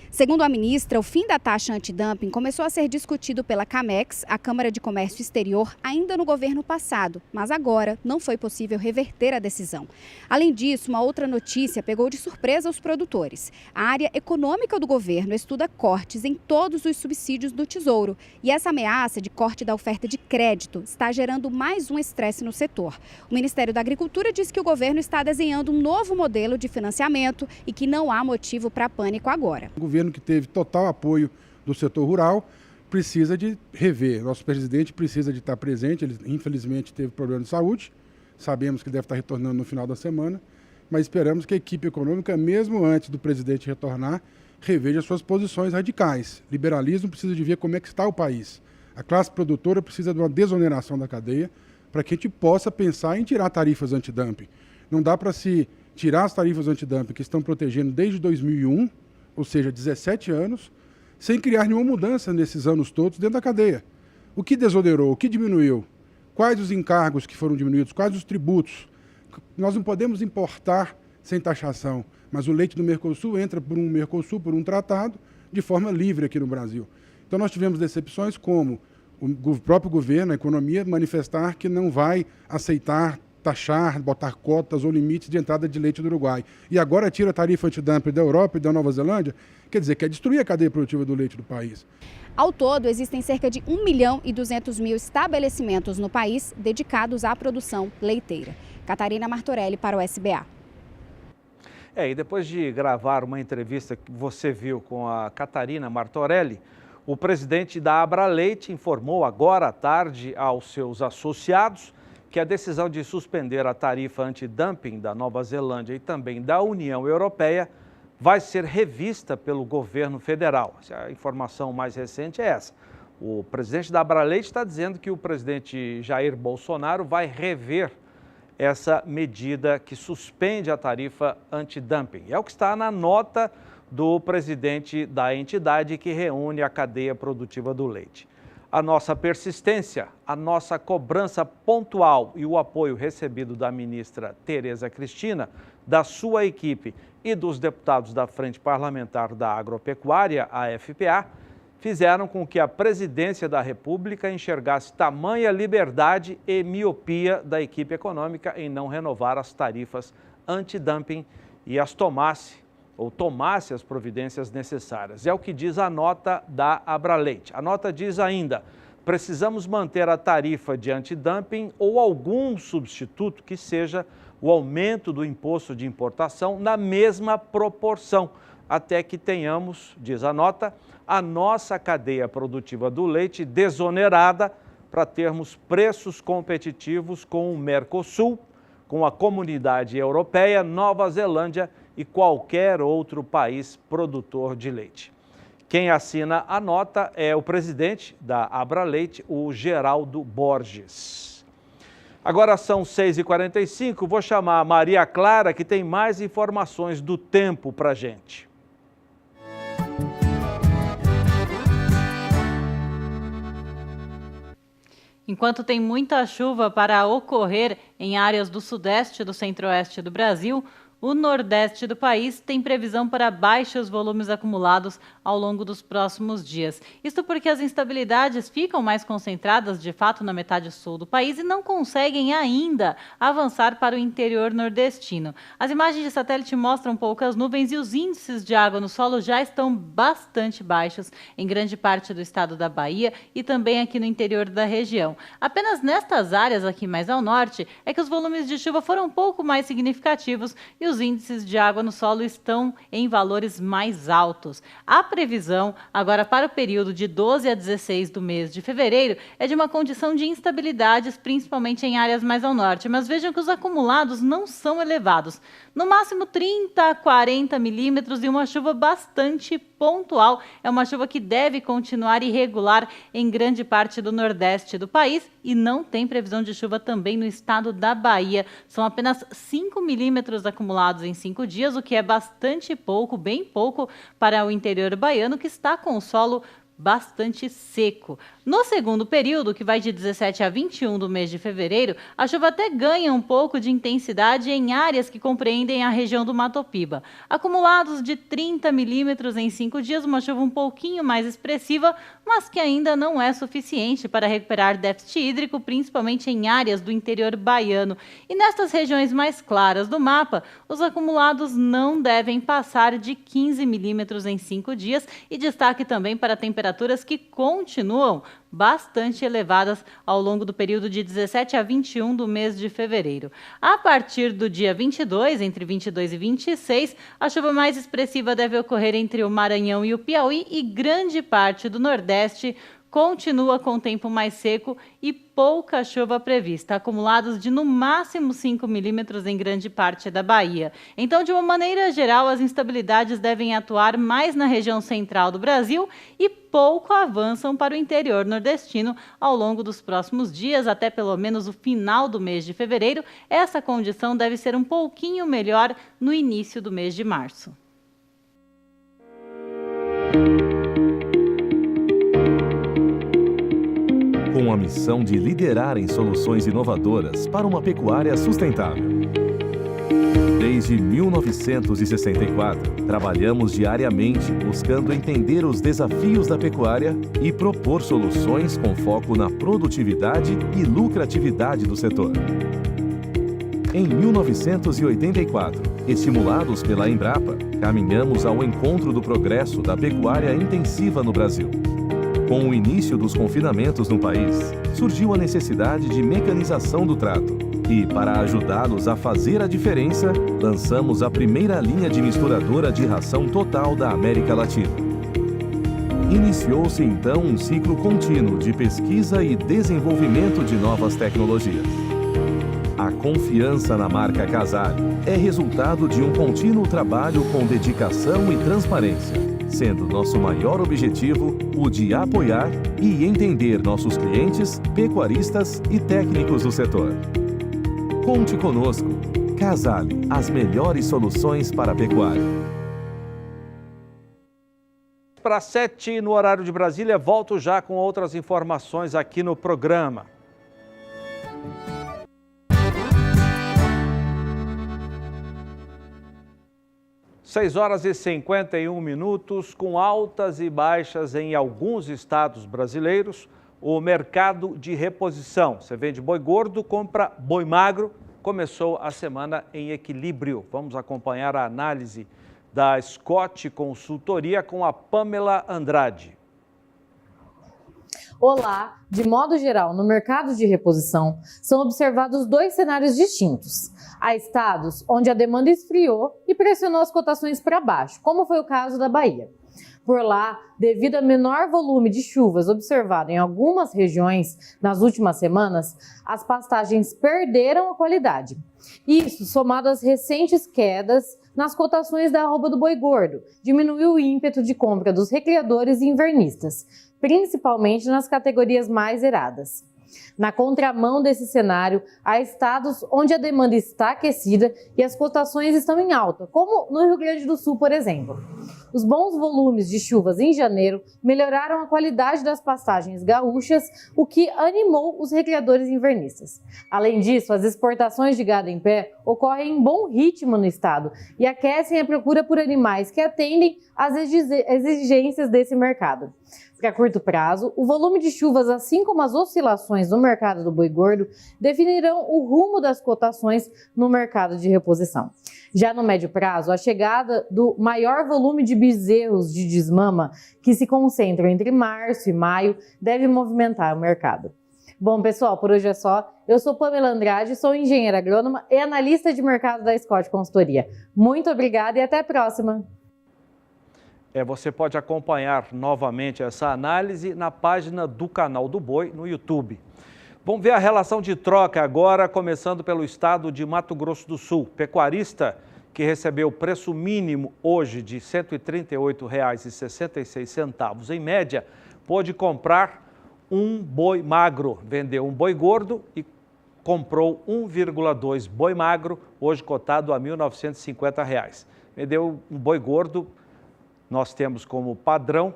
Segundo a ministra, o fim da taxa antidumping começou a ser discutido pela CAMEX, a Câmara de Comércio Exterior, ainda no governo passado, mas agora não foi possível reverter a decisão. Além disso, uma outra notícia pegou de surpresa os produtores. A área econômica do governo estuda cortes em todos os subsídios do Tesouro e essa ameaça de corte da oferta de crédito está gerando mais um estresse no setor. O Ministério da Agricultura diz que o governo está desenhando um novo modelo de financiamento e que não há motivo para pânico agora. O governo que teve total apoio do setor rural precisa de rever. Nosso presidente precisa de estar presente, ele infelizmente teve problema de saúde, sabemos que deve estar retornando no final da semana, mas esperamos que a equipe econômica, mesmo antes do presidente retornar, reveja suas posições radicais. Liberalismo precisa de ver como é que está o país. A classe produtora precisa de uma desoneração da cadeia para que a gente possa pensar em tirar tarifas antidumping. Não dá para se tirar as tarifas antidumping que estão protegendo desde 2001, ou seja, 17 anos, sem criar nenhuma mudança nesses anos todos dentro da cadeia. O que desonerou? O que diminuiu? Quais os encargos que foram diminuídos? Quais os tributos? Nós não podemos importar sem taxação, mas o leite do Mercosul entra por um tratado, de forma livre aqui no Brasil. Então nós tivemos decepções como o próprio governo, a economia, manifestar que não vai aceitar taxar, botar cotas ou limites de entrada de leite do Uruguai. E agora tira a tarifa antidumping da Europa e da Nova Zelândia, quer dizer, quer destruir a cadeia produtiva do leite do país. Ao todo, existem cerca de 1.200.000 estabelecimentos no país dedicados à produção leiteira. Catarina Martorelli para o SBA. E depois de gravar uma entrevista que você viu com a Catarina Martorelli, o presidente da Abraleite informou agora à tarde aos seus associados que a decisão de suspender a tarifa antidumping da Nova Zelândia e também da União Europeia vai ser revista pelo governo federal. A informação mais recente é essa. O presidente da Abraleite está dizendo que o presidente Jair Bolsonaro vai rever essa medida que suspende a tarifa antidumping. É o que está na nota do presidente da entidade que reúne a cadeia produtiva do leite. A nossa persistência, a nossa cobrança pontual e o apoio recebido da ministra Tereza Cristina, da sua equipe e dos deputados da Frente Parlamentar da Agropecuária, a FPA, fizeram com que a presidência da República enxergasse tamanha liberdade e miopia da equipe econômica em não renovar as tarifas antidumping e as tomasse as providências necessárias. É o que diz a nota da Abraleite. A nota diz ainda: precisamos manter a tarifa de antidumping ou algum substituto que seja o aumento do imposto de importação na mesma proporção, até que tenhamos, diz a nota, a nossa cadeia produtiva do leite desonerada para termos preços competitivos com o Mercosul, com a Comunidade Europeia, Nova Zelândia e qualquer outro país produtor de leite. Quem assina a nota é o presidente da Abraleite, o Geraldo Borges. Agora são 6h45, vou chamar a Maria Clara, que tem mais informações do tempo para a gente. Enquanto tem muita chuva para ocorrer em áreas do sudeste e do centro-oeste do Brasil, o nordeste do país tem previsão para baixos volumes acumulados ao longo dos próximos dias. Isto porque as instabilidades ficam mais concentradas, de fato, na metade sul do país e não conseguem ainda avançar para o interior nordestino. As imagens de satélite mostram poucas nuvens e os índices de água no solo já estão bastante baixos em grande parte do estado da Bahia e também aqui no interior da região. Apenas nestas áreas aqui mais ao norte é que os volumes de chuva foram um pouco mais significativos e os índices de água no solo estão em valores mais altos. A previsão, agora para o período de 12 a 16 do mês de fevereiro, é de uma condição de instabilidades, principalmente em áreas mais ao norte. Mas vejam que os acumulados não são elevados. No máximo 30 a 40 milímetros e uma chuva bastante pontual. É uma chuva que deve continuar irregular em grande parte do nordeste do país e não tem previsão de chuva também no estado da Bahia. São apenas 5 milímetros acumulados em 5 dias, o que é bastante pouco, bem pouco para o interior baiano, que está com o solo bastante seco. No segundo período, que vai de 17 a 21 do mês de fevereiro, a chuva até ganha um pouco de intensidade em áreas que compreendem a região do Mato Piba. Acumulados de 30 milímetros em 5 dias, uma chuva um pouquinho mais expressiva, mas que ainda não é suficiente para recuperar déficit hídrico, principalmente em áreas do interior baiano. E nestas regiões mais claras do mapa, os acumulados não devem passar de 15 milímetros em 5 dias, e destaque também para temperaturas que continuam bastante elevadas ao longo do período de 17 a 21 do mês de fevereiro. A partir do dia 22, entre 22 e 26, a chuva mais expressiva deve ocorrer entre o Maranhão e o Piauí, e grande parte do Nordeste continua com tempo mais seco e pouca chuva prevista, acumulados de no máximo 5 milímetros em grande parte da Bahia. Então, de uma maneira geral, as instabilidades devem atuar mais na região central do Brasil e pouco avançam para o interior nordestino ao longo dos próximos dias, até pelo menos o final do mês de fevereiro. Essa condição deve ser um pouquinho melhor no início do mês de março. Com a missão de liderar em soluções inovadoras para uma pecuária sustentável. Desde 1964, trabalhamos diariamente buscando entender os desafios da pecuária e propor soluções com foco na produtividade e lucratividade do setor. Em 1984, estimulados pela Embrapa, caminhamos ao encontro do progresso da pecuária intensiva no Brasil. Com o início dos confinamentos no país, surgiu a necessidade de mecanização do trato. E, para ajudá-los a fazer a diferença, lançamos a primeira linha de misturadora de ração total da América Latina. Iniciou-se então um ciclo contínuo de pesquisa e desenvolvimento de novas tecnologias. A confiança na marca Casale é resultado de um contínuo trabalho com dedicação e transparência, sendo nosso maior objetivo o de apoiar e entender nossos clientes, pecuaristas e técnicos do setor. Conte conosco. Casale, as melhores soluções para a pecuária. Para 7 no horário de Brasília, volto já com outras informações aqui no programa. Seis horas e 51 minutos, com altas e baixas em alguns estados brasileiros, o mercado de reposição. Você vende boi gordo, compra boi magro, começou a semana em equilíbrio. Vamos acompanhar a análise da Scott Consultoria com a Pamela Andrade. Olá! De modo geral, no mercado de reposição, são observados dois cenários distintos. Há estados onde a demanda esfriou e pressionou as cotações para baixo, como foi o caso da Bahia. Por lá, devido ao menor volume de chuvas observado em algumas regiões nas últimas semanas, as pastagens perderam a qualidade. Isso, somado às recentes quedas nas cotações da arroba do boi gordo, diminuiu o ímpeto de compra dos recriadores e invernistas, principalmente nas categorias mais zeradas. Na contramão desse cenário, há estados onde a demanda está aquecida e as cotações estão em alta, como no Rio Grande do Sul, por exemplo. Os bons volumes de chuvas em janeiro melhoraram a qualidade das pastagens gaúchas, o que animou os recriadores invernistas. Além disso, as exportações de gado em pé ocorrem em bom ritmo no estado e aquecem a procura por animais que atendem às exigências desse mercado. Para curto prazo, o volume de chuvas, assim como as oscilações no mercado do boi gordo, definirão o rumo das cotações no mercado de reposição. Já no médio prazo, a chegada do maior volume de bezerros de desmama, que se concentram entre março e maio, deve movimentar o mercado. Bom, pessoal, por hoje é só. Eu sou Pamela Andrade, sou engenheira agrônoma e analista de mercado da Scott Consultoria. Muito obrigada e até a próxima! Você pode acompanhar novamente essa análise na página do Canal do Boi no YouTube. Vamos ver a relação de troca agora, começando pelo estado de Mato Grosso do Sul. Pecuarista que recebeu preço mínimo hoje de R$ 138,66 em média, pôde comprar um boi magro. Vendeu um boi gordo e comprou 1,2 boi magro, hoje cotado a R$ 1.950. Vendeu um boi gordo. Nós temos como padrão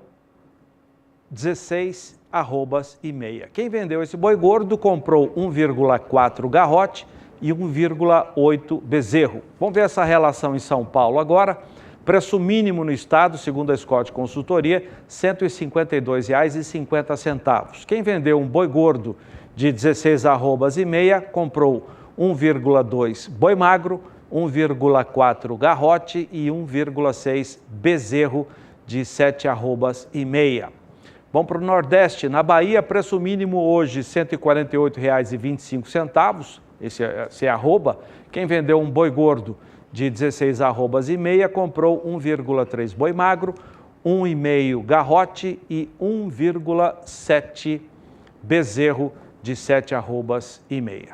16,5. Quem vendeu esse boi gordo comprou 1,4 garrote e 1,8 bezerro. Vamos ver essa relação em São Paulo agora. Preço mínimo no estado, segundo a Scott Consultoria, R$ 152,50. Quem vendeu um boi gordo de 16,5 comprou 1,2 boi magro, 1,4 garrote e 1,6 bezerro de 7,5. Vamos para o Nordeste. Na Bahia, preço mínimo hoje R$ 148,25. Esse é arroba. Quem vendeu um boi gordo de 16,5 comprou 1,3 boi magro, 1,5 garrote e 1,7 bezerro de 7,5.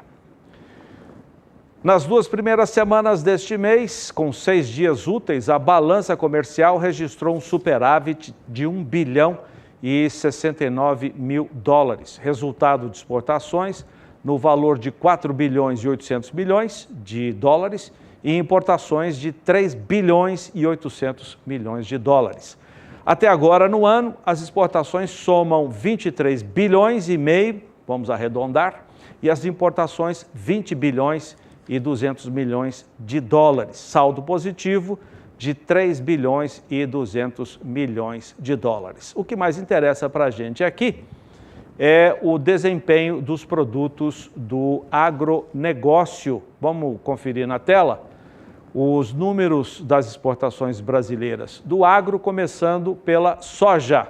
Nas 2 primeiras semanas deste mês, com 6 dias úteis, a balança comercial registrou um superávit de US$ 1 bilhão e 69 mil dólares. Resultado de exportações no valor de 4 bilhões e 800 milhões de dólares e importações de 3 bilhões e 800 milhões de dólares. Até agora, no ano, as exportações somam 23 bilhões e meio, vamos arredondar, e as importações 20 bilhões e 200 milhões de dólares. Saldo positivo de 3 bilhões e 200 milhões de dólares. O que mais interessa para a gente aqui é o desempenho dos produtos do agronegócio. Vamos conferir na tela os números das exportações brasileiras do agro, começando pela soja.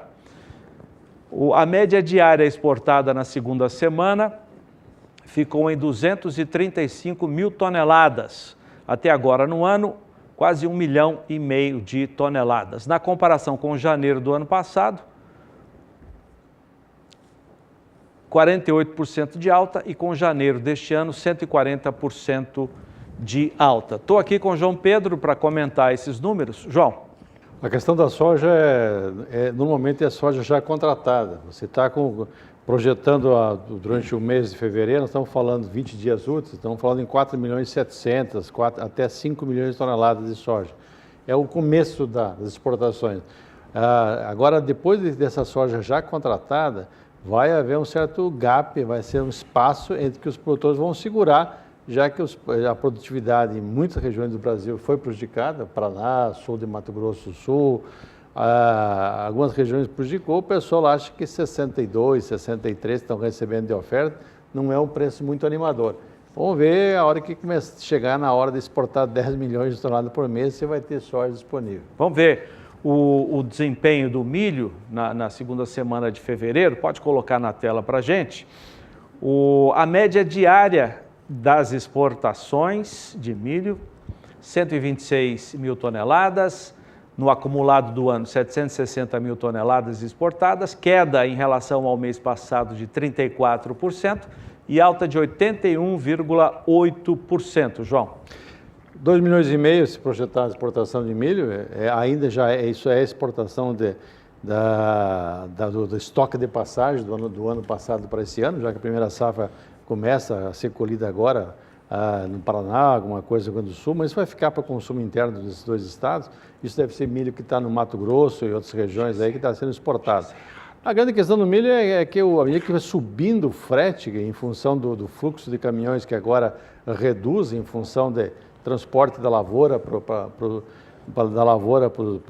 A média diária exportada na segunda semana ficou em 235 mil toneladas. Até agora no ano, quase 1,5 milhão de toneladas. Na comparação com janeiro do ano passado, 48% de alta e com janeiro deste ano, 140% de alta. Estou aqui com o João Pedro para comentar esses números. João. A questão da soja normalmente é soja já contratada. Você está projetando durante o mês de fevereiro, nós estamos falando 20 dias úteis, estamos falando em 4 milhões e 700, até 5 milhões de toneladas de soja. É o começo das exportações. Agora, depois dessa soja já contratada, vai haver um certo gap, vai ser um espaço entre que os produtores vão segurar, já que a produtividade em muitas regiões do Brasil foi prejudicada, Paraná, sul de Mato Grosso do Sul, algumas regiões prejudicou, o pessoal acha que 62, 63 estão recebendo de oferta, não é um preço muito animador. Vamos ver a hora que chegar na hora de exportar 10 milhões de toneladas por mês, você vai ter soja disponível. Vamos ver o desempenho do milho na segunda semana de fevereiro, pode colocar na tela para a gente. A média diária das exportações de milho, 126 mil toneladas, no acumulado do ano, 760 mil toneladas exportadas, queda em relação ao mês passado de 34% e alta de 81,8%. João. 2 milhões e meio se projetar a exportação de milho, isso é exportação do estoque de passagem do ano passado para esse ano, já que a primeira safra começa a ser colhida agora no Paraná, alguma coisa no Rio Grande do Sul, mas isso vai ficar para consumo interno desses dois estados. Isso deve ser milho que está no Mato Grosso e outras regiões aí que está sendo exportado. A grande questão do milho é que à medida que vai subindo o frete, em função do fluxo de caminhões que agora reduz em função de transporte da lavoura para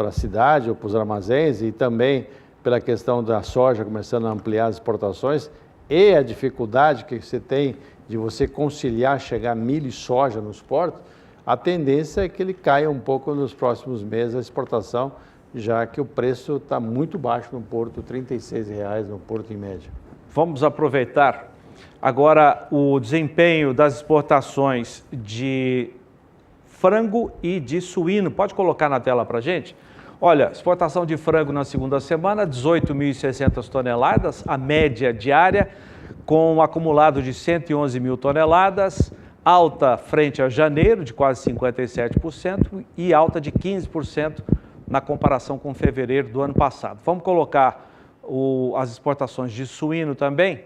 a cidade ou para os armazéns e também pela questão da soja começando a ampliar as exportações e a dificuldade que você tem de você conciliar, chegar milho e soja nos portos, a tendência é que ele caia um pouco nos próximos meses a exportação, já que o preço está muito baixo no porto, R$ 36,00 no porto em média. Vamos aproveitar agora o desempenho das exportações de frango e de suíno. Pode colocar na tela para a gente? Olha, exportação de frango na segunda semana, 18.600 toneladas, a média diária, com um acumulado de 111 mil toneladas, alta frente a janeiro de quase 57% e alta de 15% na comparação com fevereiro do ano passado. Vamos colocar as exportações de suíno também?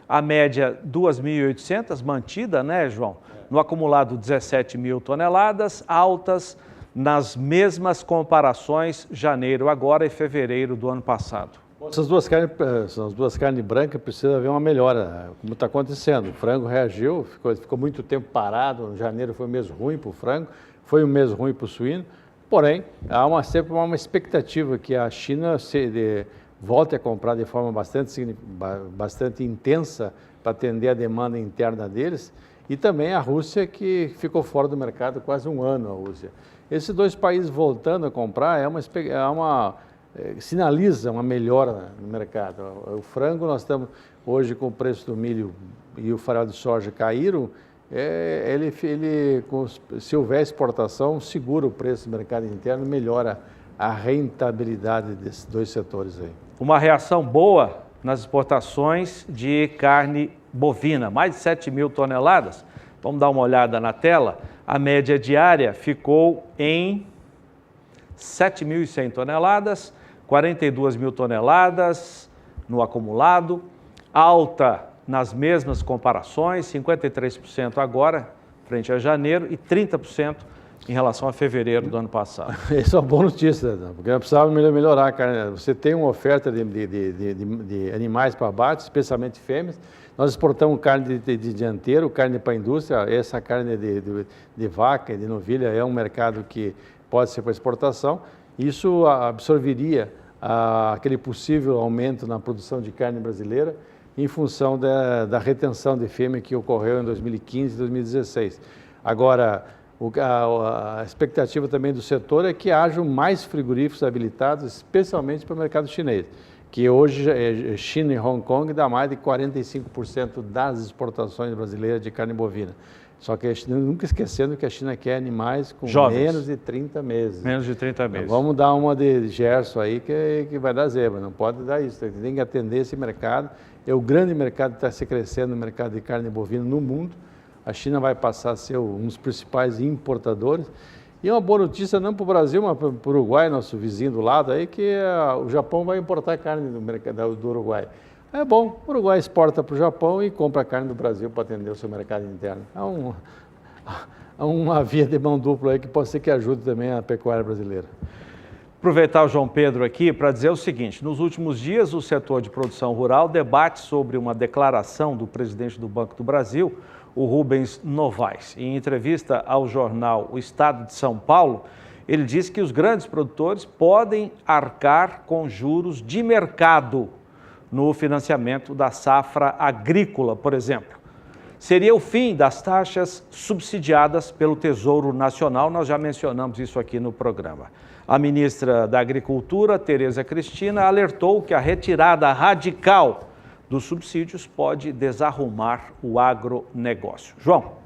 A média 2.800, mantida, né, João? No acumulado 17 mil toneladas, altas nas mesmas comparações janeiro agora e fevereiro do ano passado. Essas duas carnes brancas precisa haver uma melhora, como está acontecendo. O frango reagiu, ficou muito tempo parado, janeiro foi um mês ruim para o frango, foi um mês ruim para o suíno, porém, há sempre uma expectativa que a China volte a comprar de forma bastante intensa para atender a demanda interna deles, e também a Rússia, que ficou fora do mercado quase um ano, a Rússia. Esses dois países voltando a comprar sinaliza uma melhora no mercado. O frango, nós estamos hoje com o preço do milho e o farelo de soja caíram, se houver exportação, segura o preço do mercado interno, melhora a rentabilidade desses dois setores aí. Uma reação boa nas exportações de carne bovina, mais de 7 mil toneladas. Vamos dar uma olhada na tela. A média diária ficou em 7.100 toneladas, 42 mil toneladas no acumulado, alta nas mesmas comparações, 53% agora, frente a janeiro, e 30% em relação a fevereiro do ano passado. Isso é uma boa notícia, porque nós precisávamos melhorar a carne. Você tem uma oferta de animais para abate, especialmente fêmeas. Nós exportamos carne de dianteiro, carne para a indústria. Essa carne de vaca, de novilha, é um mercado que pode ser para exportação. Isso absorveria aquele possível aumento na produção de carne brasileira em função da retenção de fêmea que ocorreu em 2015 e 2016. Agora, a expectativa também do setor é que hajam mais frigoríficos habilitados, especialmente para o mercado chinês, que hoje China e Hong Kong dá mais de 45% das exportações brasileiras de carne bovina. Só que nunca esquecendo que a China quer animais com menos de 30 meses. Menos de 30 meses. Então, vamos dar uma de Gerson aí que vai dar zebra, não pode dar isso. Tem que atender esse mercado. É o grande mercado que está se crescendo, o mercado de carne bovina no mundo. A China vai passar a ser um dos principais importadores. E uma boa notícia não para o Brasil, mas para o Uruguai, nosso vizinho do lado, aí, que o Japão vai importar carne do Uruguai. É bom, o Uruguai exporta para o Japão e compra carne do Brasil para atender o seu mercado interno. É uma via de mão dupla aí que pode ser que ajude também a pecuária brasileira. Aproveitar o João Pedro aqui para dizer o seguinte: nos últimos dias, o setor de produção rural debate sobre uma declaração do presidente do Banco do Brasil, o Rubens Novaes. Em entrevista ao jornal O Estado de São Paulo, ele disse que os grandes produtores podem arcar com juros de mercado no financiamento da safra agrícola, por exemplo. Seria o fim das taxas subsidiadas pelo Tesouro Nacional, nós já mencionamos isso aqui no programa. A ministra da Agricultura, Tereza Cristina, alertou que a retirada radical dos subsídios pode desarrumar o agronegócio. João.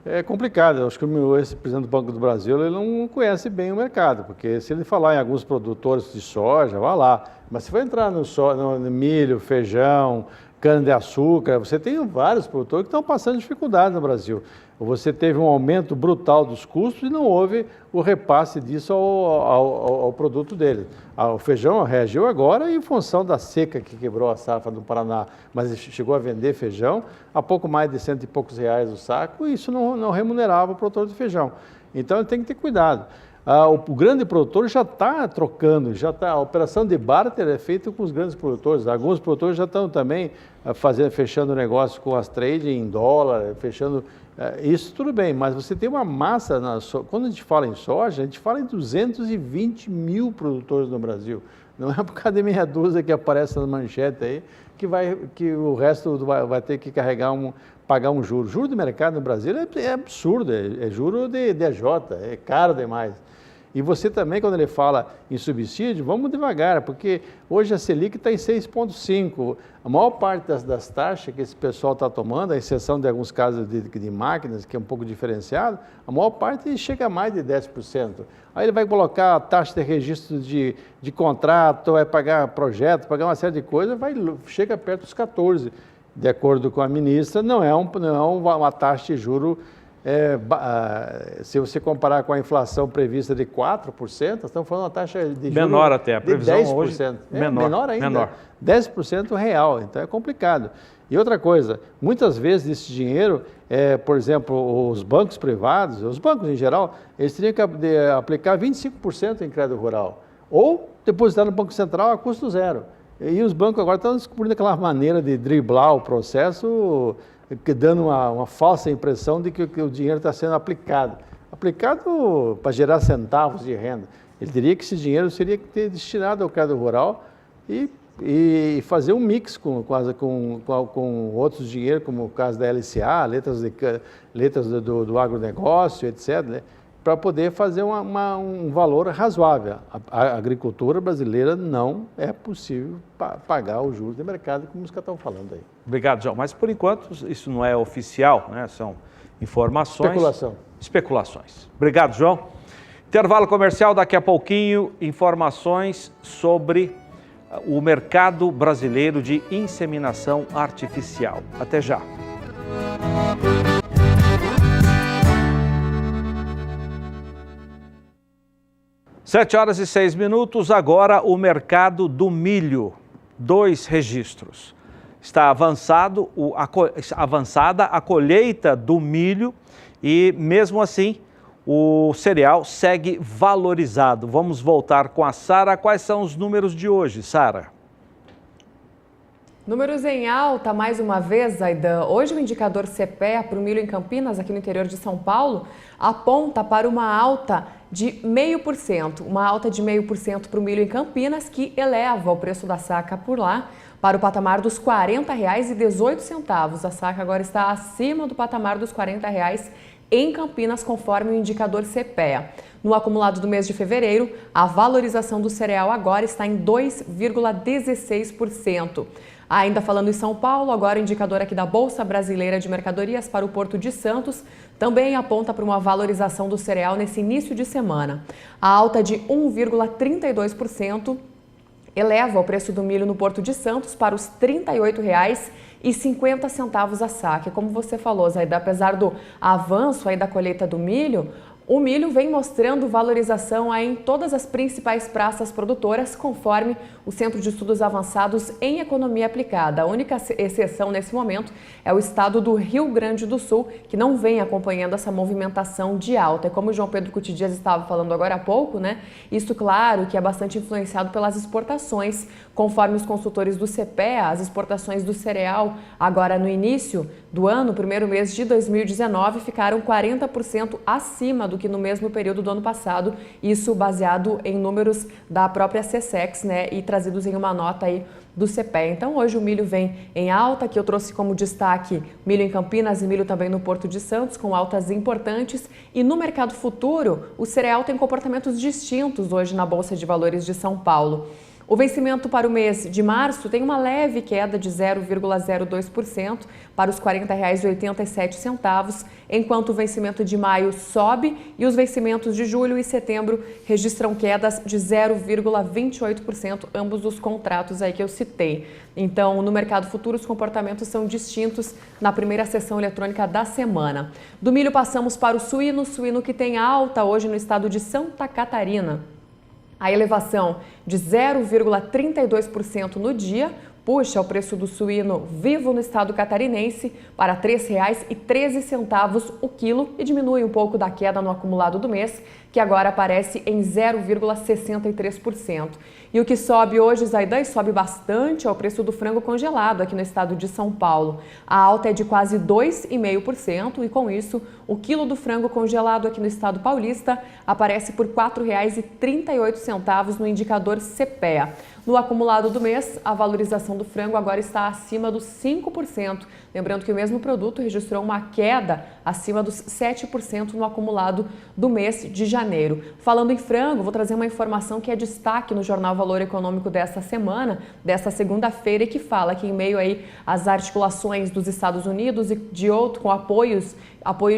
É complicado, eu acho que esse presidente do Banco do Brasil ele não conhece bem o mercado, porque se ele falar em alguns produtores de soja, vá lá, mas se for entrar no milho, feijão, cana-de-açúcar, você tem vários produtores que estão passando dificuldade no Brasil. Você teve um aumento brutal dos custos e não houve o repasse disso ao produto dele. O feijão reagiu agora em função da seca que quebrou a safra do Paraná, mas chegou a vender feijão a pouco mais de R$100 e poucos o saco, e isso não remunerava o produtor de feijão. Então ele tem que ter cuidado. O grande produtor já está trocando, a operação de barter é feita com os grandes produtores. Alguns produtores já estão também fechando negócio com as trade em dólar, fechando. Isso tudo bem, mas você tem uma massa, quando a gente fala em soja, a gente fala em 220 mil produtores no Brasil. Não é por causa de meia dúzia que aparece na manchete aí que o resto vai ter que pagar um juro. Juro de mercado no Brasil é absurdo, é juro de DJ, é caro demais. E você também, quando ele fala em subsídio, vamos devagar, porque hoje a Selic está em 6,5%. A maior parte das taxas que esse pessoal está tomando, a exceção de alguns casos de máquinas, que é um pouco diferenciado, a maior parte chega a mais de 10%. Aí ele vai colocar a taxa de registro de contrato, vai pagar projeto, pagar uma série de coisas, chega perto dos 14%. De acordo com a ministra, não é uma taxa de juro. Se você comparar com a inflação prevista de 4%, nós estamos falando de uma taxa de juros menor até, a previsão de 10%. Hoje, menor ainda, 10% real, então é complicado. E outra coisa, muitas vezes esse dinheiro, por exemplo, os bancos privados, os bancos em geral, eles teriam que aplicar 25% em crédito rural, ou depositar no Banco Central a custo zero. E os bancos agora estão descobrindo aquela maneira de driblar o processo, dando uma falsa impressão de que o dinheiro está sendo aplicado para gerar centavos de renda. Ele teria que esse dinheiro seria que ter destinado ao crédito rural e fazer um mix com outros dinheiros, como o caso da LCA, letras do agronegócio, etc., né, para poder fazer um valor razoável. A agricultura brasileira não é possível pagar os juros de mercado, como os que estão falando aí. Obrigado, João. Mas, por enquanto, isso não é oficial, né? São informações. Especulações. Obrigado, João. Intervalo comercial, daqui a pouquinho, informações sobre o mercado brasileiro de inseminação artificial. Até já. Sete horas e 6 minutos, agora o mercado do milho. 2 registros. Está avançada a colheita do milho e, mesmo assim, o cereal segue valorizado. Vamos voltar com a Sara. Quais são os números de hoje, Sara? Números em alta, mais uma vez, Zaidan. Hoje o indicador CPEA para o milho em Campinas, aqui no interior de São Paulo, aponta para uma alta de 0,5%. Uma alta de 0,5% para o milho em Campinas, que eleva o preço da saca por lá para o patamar dos R$ 40,18. A saca agora está acima do patamar dos R$ 40,00 em Campinas, conforme o indicador CPEA. No acumulado do mês de fevereiro, a valorização do cereal agora está em 2,16%. Ainda falando em São Paulo, agora o indicador aqui da Bolsa Brasileira de Mercadorias para o Porto de Santos também aponta para uma valorização do cereal nesse início de semana. A alta de 1,32% eleva o preço do milho no Porto de Santos para os R$ 38,50 a saca. Como você falou, Zaidan, apesar do avanço aí da colheita do milho, o milho vem mostrando valorização aí em todas as principais praças produtoras, conforme o Centro de Estudos Avançados em Economia Aplicada. A única exceção nesse momento é o estado do Rio Grande do Sul, que não vem acompanhando essa movimentação de alta. E como o João Pedro Couto Dias estava falando agora há pouco, né? Isso, claro, que é bastante influenciado pelas exportações. Conforme os consultores do CPEA, as exportações do cereal, agora no início do ano, primeiro mês de 2019, ficaram 40% acima do que no mesmo período do ano passado, isso baseado em números da própria Secex, né, e trazidos em uma nota aí do CPEA. Então, hoje o milho vem em alta, que eu trouxe como destaque milho em Campinas e milho também no Porto de Santos, com altas importantes. E no mercado futuro, o cereal tem comportamentos distintos hoje na Bolsa de Valores de São Paulo. O vencimento para o mês de março tem uma leve queda de 0,02% para os R$ 40,87, enquanto o vencimento de maio sobe e os vencimentos de julho e setembro registram quedas de 0,28%, ambos os contratos aí que eu citei. Então, no mercado futuro, os comportamentos são distintos na primeira sessão eletrônica da semana. Do milho passamos para o suíno que tem alta hoje no estado de Santa Catarina. A elevação de 0,32% no dia puxa o preço do suíno vivo no estado catarinense para R$ 3,13 o quilo e diminui um pouco da queda no acumulado do mês, que agora aparece em 0,63%. E o que sobe hoje, Zaidan, sobe bastante, é o preço do frango congelado aqui no estado de São Paulo. A alta é de quase 2,5% e, com isso, o quilo do frango congelado aqui no estado paulista aparece por R$ 4,38 no indicador CPEA. No acumulado do mês, a valorização do frango agora está acima dos 5%. Lembrando que o mesmo produto registrou uma queda acima dos 7% no acumulado do mês de janeiro. Falando em frango, vou trazer uma informação que é destaque no Jornal Valor Econômico desta semana, desta segunda-feira, e que fala que em meio aí às articulações dos Estados Unidos e com apoio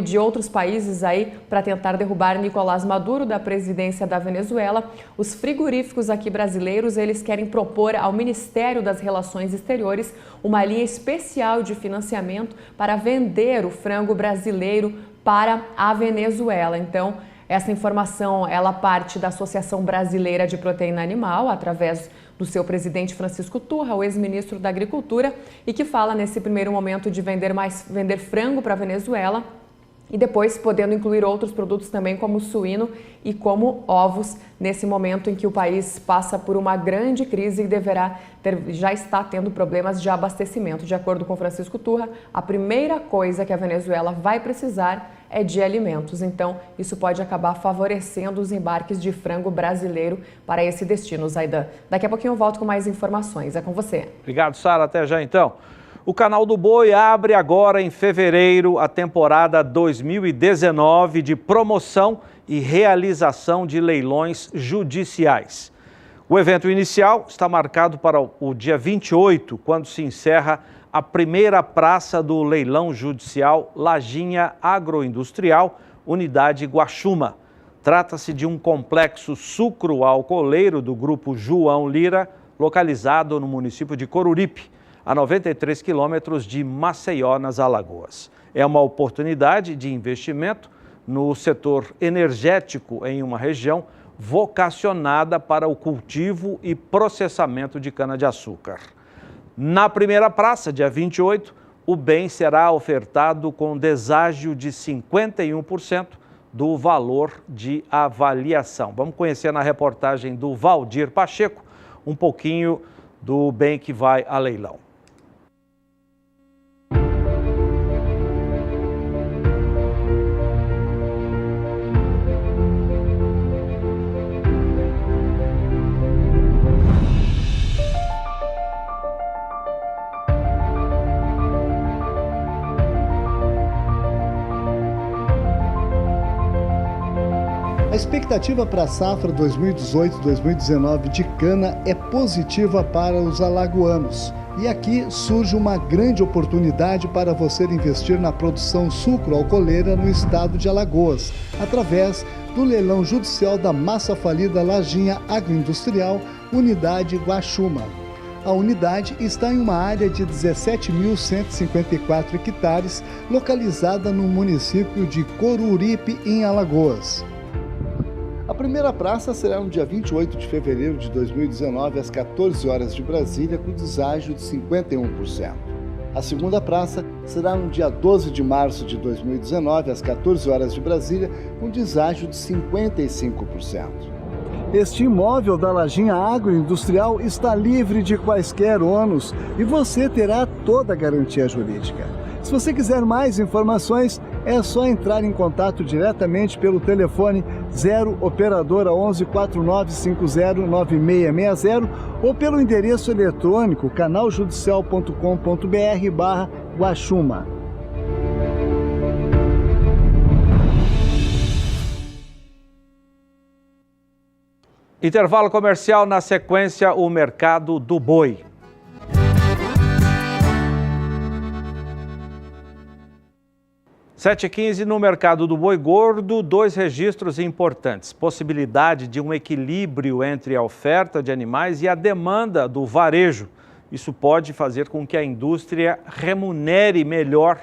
de outros países aí para tentar derrubar Nicolás Maduro da presidência da Venezuela, os frigoríficos aqui brasileiros, eles querem propor ao Ministério das Relações Exteriores uma linha especial de financiamento para vender o frango brasileiro para a Venezuela. Então, essa informação, ela parte da Associação Brasileira de Proteína Animal, através do seu presidente Francisco Turra, o ex-ministro da Agricultura, e que fala nesse primeiro momento de vender frango para a Venezuela e depois podendo incluir outros produtos também como suíno e como ovos, nesse momento em que o país passa por uma grande crise e já está tendo problemas de abastecimento. De acordo com Francisco Turra, a primeira coisa que a Venezuela vai precisar é de alimentos. Então, isso pode acabar favorecendo os embarques de frango brasileiro para esse destino, Zaidan. Daqui a pouquinho eu volto com mais informações. É com você. Obrigado, Sara. Até já, então. O Canal do Boi abre agora em fevereiro a temporada 2019 de promoção e realização de leilões judiciais. O evento inicial está marcado para o dia 28, quando se encerra a primeira praça do leilão judicial Lajinha Agroindustrial, Unidade Guaxuma. Trata-se de um complexo sucro-alcooleiro do grupo João Lira, localizado no município de Coruripe, a 93 quilômetros de Maceió, nas Alagoas. É uma oportunidade de investimento no setor energético em uma região vocacionada para o cultivo e processamento de cana-de-açúcar. Na primeira praça, dia 28, o bem será ofertado com deságio de 51% do valor de avaliação. Vamos conhecer na reportagem do Valdir Pacheco um pouquinho do bem que vai a leilão. A expectativa para a safra 2018-2019 de cana é positiva para os alagoanos. E aqui surge uma grande oportunidade para você investir na produção sucro-alcooleira no estado de Alagoas, através do leilão judicial da massa falida Lajinha Agroindustrial, Unidade Guaxuma. A unidade está em uma área de 17.154 hectares, localizada no município de Coruripe, em Alagoas. A primeira praça será no dia 28 de fevereiro de 2019, às 14 horas de Brasília, com deságio de 51%. A segunda praça será no dia 12 de março de 2019, às 14 horas de Brasília, com deságio de 55%. Este imóvel da Lajinha Agroindustrial está livre de quaisquer ônus e você terá toda a garantia jurídica. Se você quiser mais informações, é só entrar em contato diretamente pelo telefone 0 operadora 11 4950 9660 ou pelo endereço eletrônico canaljudicial.com.br/Guaxuma. Intervalo comercial, na sequência, o mercado do boi. 7h15 no mercado do boi gordo, 2 registros importantes. Possibilidade de um equilíbrio entre a oferta de animais e a demanda do varejo. Isso pode fazer com que a indústria remunere melhor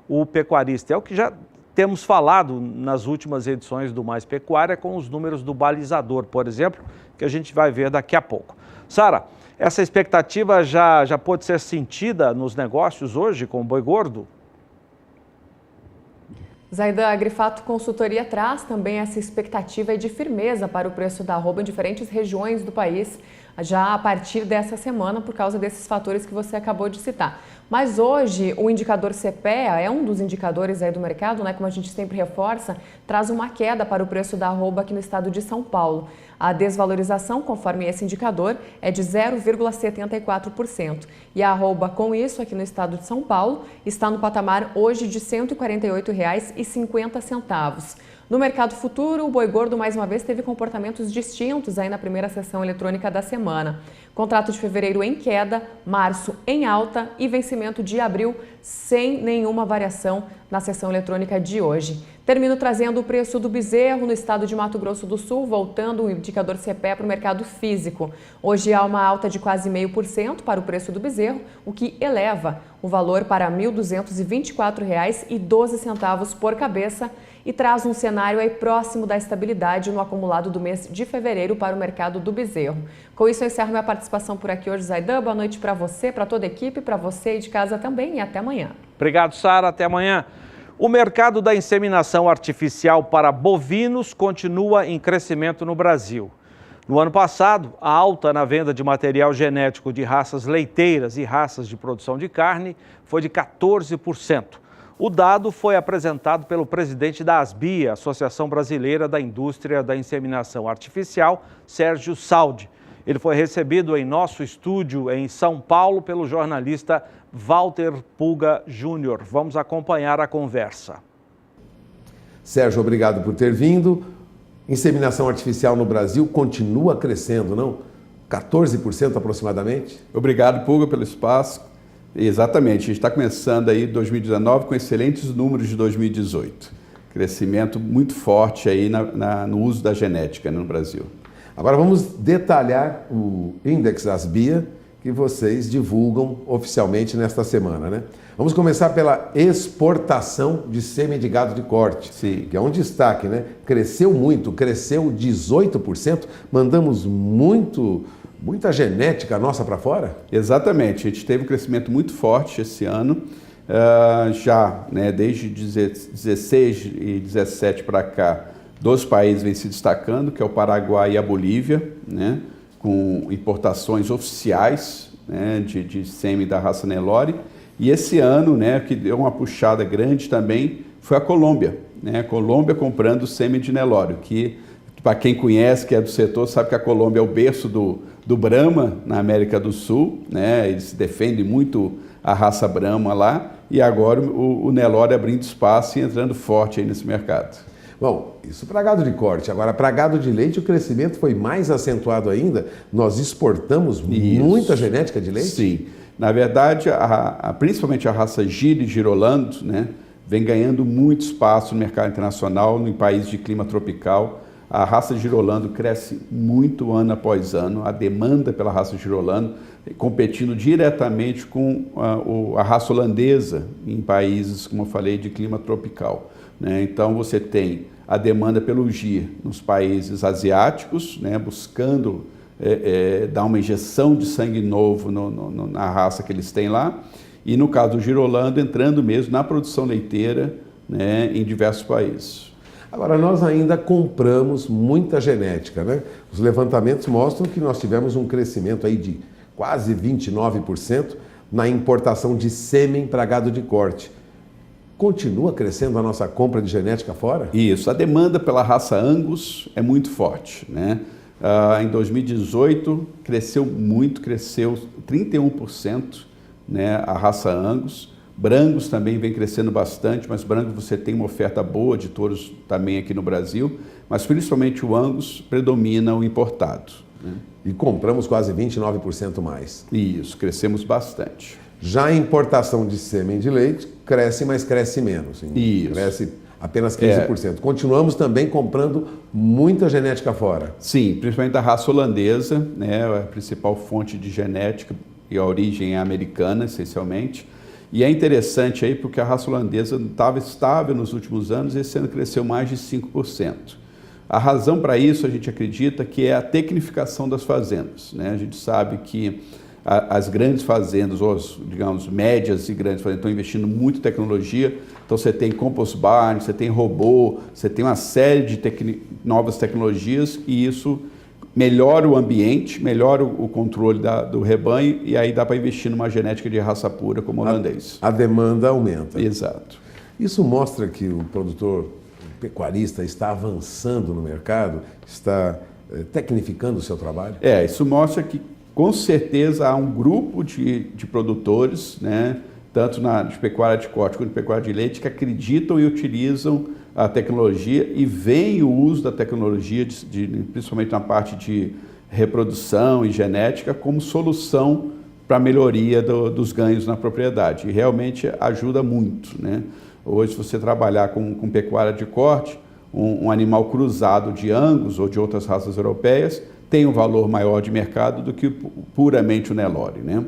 o pecuarista. É o que já temos falado nas últimas edições do Mais Pecuária, com os números do balizador, por exemplo, que a gente vai ver daqui a pouco. Sara, essa expectativa já pode ser sentida nos negócios hoje com o boi gordo? Zaidan, a Agrifato Consultoria traz também essa expectativa de firmeza para o preço da arroba em diferentes regiões do país, já a partir dessa semana, por causa desses fatores que você acabou de citar. Mas hoje o indicador CPEA é um dos indicadores aí do mercado, né? Como a gente sempre reforça, traz uma queda para o preço da arroba aqui no estado de São Paulo. A desvalorização, conforme esse indicador, é de 0,74%. E a arroba, com isso, aqui no estado de São Paulo, está no patamar hoje de R$ 148,50. No mercado futuro, o boi gordo mais uma vez teve comportamentos distintos aí na primeira sessão eletrônica da semana. Contrato de fevereiro em queda, março em alta e vencimento de abril sem nenhuma variação na sessão eletrônica de hoje. Termino trazendo o preço do bezerro no estado de Mato Grosso do Sul, voltando o indicador CPEA para o mercado físico. Hoje há uma alta de quase 0,5% para o preço do bezerro, o que eleva o valor para R$ 1.224,12 por cabeça e traz um cenário aí próximo da estabilidade no acumulado do mês de fevereiro para o mercado do bezerro. Com isso, eu encerro minha participação por aqui hoje, Zaidan. Boa noite para você, para toda a equipe, para você e de casa também, e até amanhã. Obrigado, Sara. Até amanhã. O mercado da inseminação artificial para bovinos continua em crescimento no Brasil. No ano passado, a alta na venda de material genético de raças leiteiras e raças de produção de carne foi de 14%. O dado foi apresentado pelo presidente da ASBIA, Associação Brasileira da Indústria da Inseminação Artificial, Sérgio Saldi. Ele foi recebido em nosso estúdio em São Paulo pelo jornalista Walter Pulga Júnior. Vamos acompanhar a conversa. Sérgio, obrigado por ter vindo. Inseminação artificial no Brasil continua crescendo, não? 14% aproximadamente? Obrigado, Pulga, pelo espaço. Exatamente, a gente está começando aí 2019 com excelentes números de 2018. Crescimento muito forte aí no uso da genética no Brasil. Agora vamos detalhar o Index ASBIA que vocês divulgam oficialmente nesta semana, né? Vamos começar pela exportação de sêmen de gado de corte, sim, que é um destaque, né? Cresceu muito, cresceu 18%, mandamos muita genética nossa para fora? Exatamente, a gente teve um crescimento muito forte esse ano, já, né, desde 16 e 17 para cá, 2 países vêm se destacando, que é o Paraguai e a Bolívia, né, com importações oficiais, né, de sêmen da raça Nelore. E esse ano, né, que deu uma puxada grande também, foi a Colômbia, né? A Colômbia comprando sêmen de Nelore, que para quem conhece, que é do setor, sabe que a Colômbia é o berço do Brahma na América do Sul, né? Eles defendem muito a raça Brahma lá, e agora o Nelore abrindo espaço e entrando forte aí nesse mercado. Bom, isso para gado de corte. Agora, para gado de leite, o crescimento foi mais acentuado ainda. Nós exportamos muita genética de leite? Sim. Na verdade, principalmente a raça Giro e Girolando, né, vem ganhando muito espaço no mercado internacional, em países de clima tropical. A raça Girolando cresce muito ano após ano, a demanda pela raça Girolando, competindo diretamente com a raça holandesa em países, como eu falei, de clima tropical, né? Então você tem a demanda pelo Gir nos países asiáticos, né, buscando dar uma injeção de sangue novo na raça que eles têm lá, e no caso do Girolando entrando mesmo na produção leiteira, né, em diversos países. Agora, nós ainda compramos muita genética, né? Os levantamentos mostram que nós tivemos um crescimento aí de quase 29% na importação de sêmen para gado de corte. Continua crescendo a nossa compra de genética fora? Isso, a demanda pela raça Angus é muito forte, né? Em 2018 cresceu muito, cresceu 31%, né, a raça Angus. Brangos também vem crescendo bastante, mas Brangos você tem uma oferta boa de touros também aqui no Brasil, mas principalmente o Angus predomina o importado, né? E compramos quase 29% mais. Isso, crescemos bastante. Já a importação de sêmen de leite cresce, mas cresce menos. Isso. Cresce apenas 15%. Continuamos também comprando muita genética fora. Sim, principalmente da raça holandesa, né, a principal fonte de genética e a origem é americana, essencialmente. E é interessante aí porque a raça holandesa estava estável nos últimos anos e esse ano cresceu mais de 5%. A razão para isso, a gente acredita que é a tecnificação das fazendas, né? A gente sabe que as grandes fazendas, ou as, digamos, médias e grandes fazendas, estão investindo muito em tecnologia. Então você tem compost barn, você tem robô, você tem uma série de novas tecnologias e isso melhora o ambiente, melhora o controle do rebanho e aí dá para investir numa genética de raça pura como o holandês. A demanda aumenta. Exato. Isso mostra que o produtor pecuarista está avançando no mercado, está tecnificando o seu trabalho? Isso mostra que com certeza há um grupo de produtores, né, tanto de pecuária de corte quanto de pecuária de leite, que acreditam e utilizam a tecnologia e veem o uso da tecnologia, principalmente na parte de reprodução e genética, como solução para a melhoria dos ganhos na propriedade. E realmente ajuda muito, né? Hoje, se você trabalhar com pecuária de corte, um animal cruzado de Angus ou de outras raças europeias, tem um valor maior de mercado do que puramente o Nelore, né?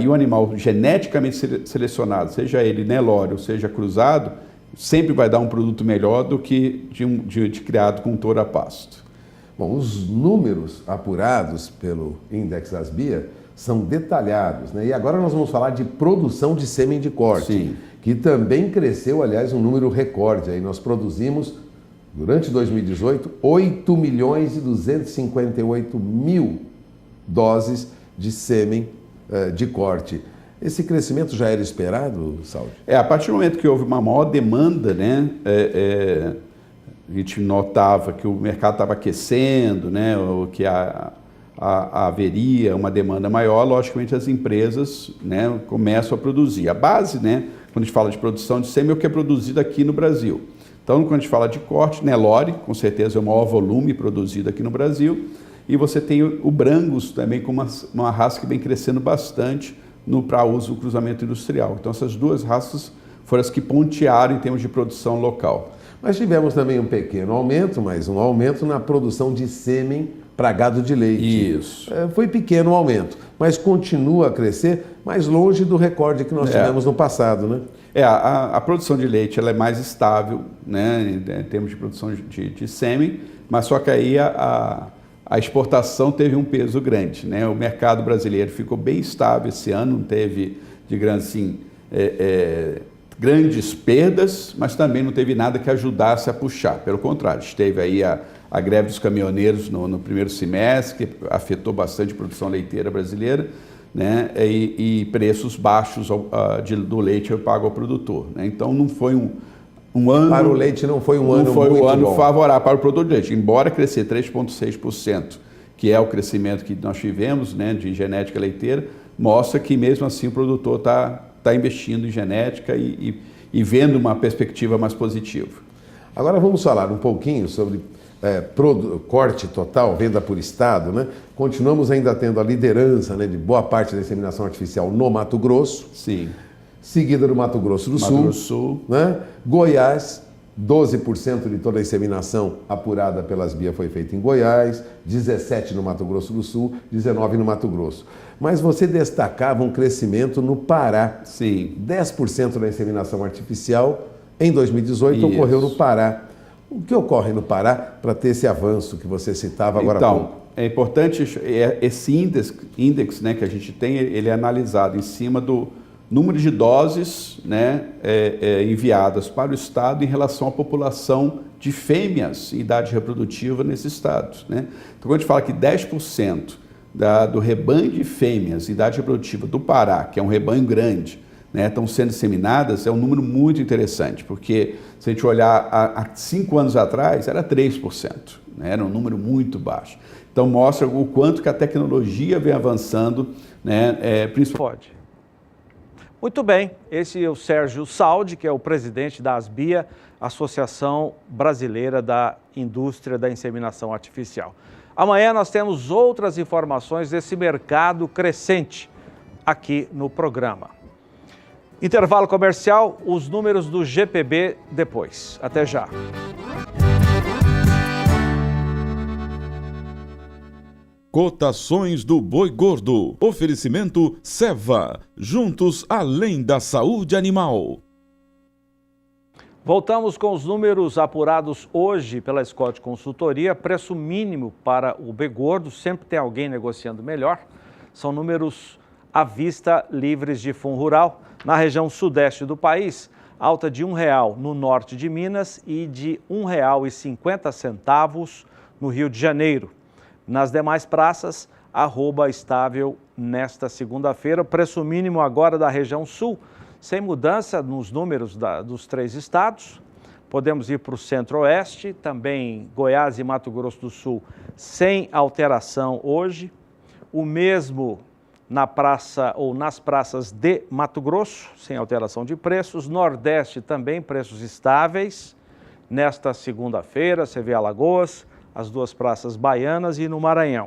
E o animal geneticamente selecionado, seja ele Nelore ou seja cruzado, sempre vai dar um produto melhor do que de criado com touro a pasto. Bom, os números apurados pelo Index ASBIA são detalhados, né? E agora nós vamos falar de produção de sêmen de corte, sim, que também cresceu, aliás, um número recorde. Aí nós produzimos, durante 2018, 8.258.000 doses de sêmen de corte. Esse crescimento já era esperado, Saldi? A partir do momento que houve uma maior demanda, né, a gente notava que o mercado estava aquecendo, né, ou que haveria uma demanda maior, logicamente as empresas, né, começam a produzir. A base, né, quando a gente fala de produção de sêmen, é o que é produzido aqui no Brasil. Então, quando a gente fala de corte, Nelore, com certeza é o maior volume produzido aqui no Brasil, e você tem o Brangus também com uma raça que vem crescendo bastante para uso no cruzamento industrial. Então, essas duas raças foram as que pontearam em termos de produção local. Mas tivemos também um pequeno aumento, mas um aumento na produção de sêmen para gado de leite. Isso. Foi pequeno o aumento, mas continua a crescer, mais longe do recorde que nós tivemos no passado, né? A produção de leite ela é mais estável, né, em termos de produção de sêmen, mas só que aí a exportação teve um peso grande, né? O mercado brasileiro ficou bem estável esse ano, não teve de grandes perdas, mas também não teve nada que ajudasse a puxar. Pelo contrário, teve aí a greve dos caminhoneiros no primeiro semestre, que afetou bastante a produção leiteira brasileira, né? E preços baixos do leite pago ao produtor, né? Então não foi um ano... Para o leite não foi um ano muito bom. Não foi um ano favorável para o produtor de leite. Embora crescer 3,6%, que é o crescimento que nós tivemos, né, de genética leiteira, mostra que mesmo assim o produtor está investindo em genética e vendo uma perspectiva mais positiva. Agora vamos falar um pouquinho sobre corte total, venda por estado, né? Continuamos ainda tendo a liderança, né, de boa parte da inseminação artificial no Mato Grosso. Sim. Seguida do Mato Grosso do Sul, né? Goiás, 12% de toda a inseminação apurada pelas BIA foi feita em Goiás, 17% no Mato Grosso do Sul, 19% no Mato Grosso. Mas você destacava um crescimento no Pará. Sim. 10% da inseminação artificial em 2018 ocorreu no Pará. O que ocorre no Pará para ter esse avanço que você citava agora há pouco? É importante, esse índice, né, que a gente tem, ele é analisado em cima do número de doses, né, enviadas para o estado em relação à população de fêmeas em idade reprodutiva nesse estado, né? Então, quando a gente fala que 10% do rebanho de fêmeas em idade reprodutiva do Pará, que é um rebanho grande, né, estão sendo inseminadas, é um número muito interessante, porque se a gente olhar há 5 anos atrás, era 3%, né, era um número muito baixo. Então, mostra o quanto que a tecnologia vem avançando, né, principalmente. Muito bem, esse é o Sérgio Saldi, que é o presidente da ASBIA, Associação Brasileira da Indústria da Inseminação Artificial. Amanhã nós temos outras informações desse mercado crescente aqui no programa. Intervalo comercial, os números do GPB depois. Até já. Cotações do boi gordo. Oferecimento Ceva. Juntos além da saúde animal. Voltamos com os números apurados hoje pela Scott Consultoria. Preço mínimo para o boi gordo. Sempre tem alguém negociando melhor. São números à vista, livres de fundo rural. Na região sudeste do país, alta de R$1 no norte de Minas e de R$1,50 no Rio de Janeiro. Nas demais praças, arroba estável nesta segunda-feira. Preço mínimo agora da região sul, sem mudança nos números dos 3 estados. Podemos ir para o centro-oeste, também Goiás e Mato Grosso do Sul, sem alteração hoje. O mesmo na praça ou nas praças de Mato Grosso, sem alteração de preços. Nordeste também, preços estáveis. Nesta segunda-feira, você vê Alagoas, as 2 praças baianas e no Maranhão.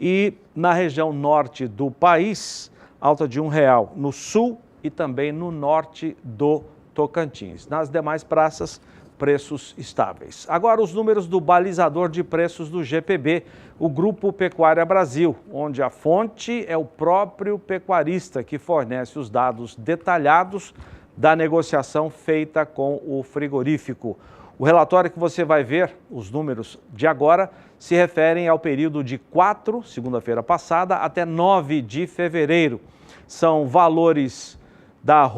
E na região norte do país, alta de R$1 no sul e também no norte do Tocantins. Nas demais praças, preços estáveis. Agora os números do balizador de preços do GPB, o Grupo Pecuária Brasil, onde a fonte é o próprio pecuarista que fornece os dados detalhados da negociação feita com o frigorífico. O relatório que você vai ver, os números de agora, se referem ao período de 4, segunda-feira passada, até 9 de fevereiro. São valores da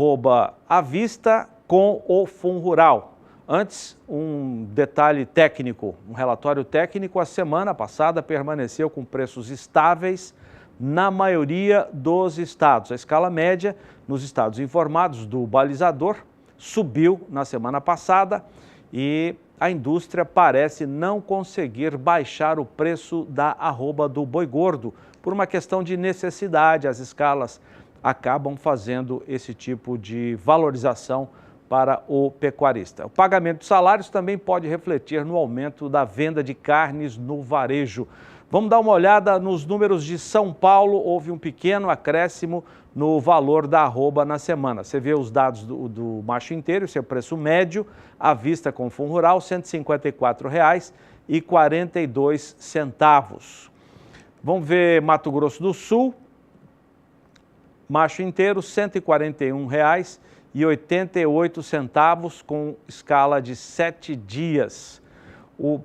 @avista com o FunRural. Antes, um detalhe técnico, um relatório técnico, a semana passada permaneceu com preços estáveis na maioria dos estados. A escala média nos estados informados do balizador subiu na semana passada e a indústria parece não conseguir baixar o preço da arroba do boi gordo. Por uma questão de necessidade, as escalas acabam fazendo esse tipo de valorização para o pecuarista. O pagamento de salários também pode refletir no aumento da venda de carnes no varejo. Vamos dar uma olhada nos números de São Paulo. Houve um pequeno acréscimo no valor da arroba na semana. Você vê os dados do macho inteiro, seu preço médio, à vista com FunRural, R$ 154,42. Vamos ver Mato Grosso do Sul, macho inteiro, R$ 141,88 com escala de 7 dias.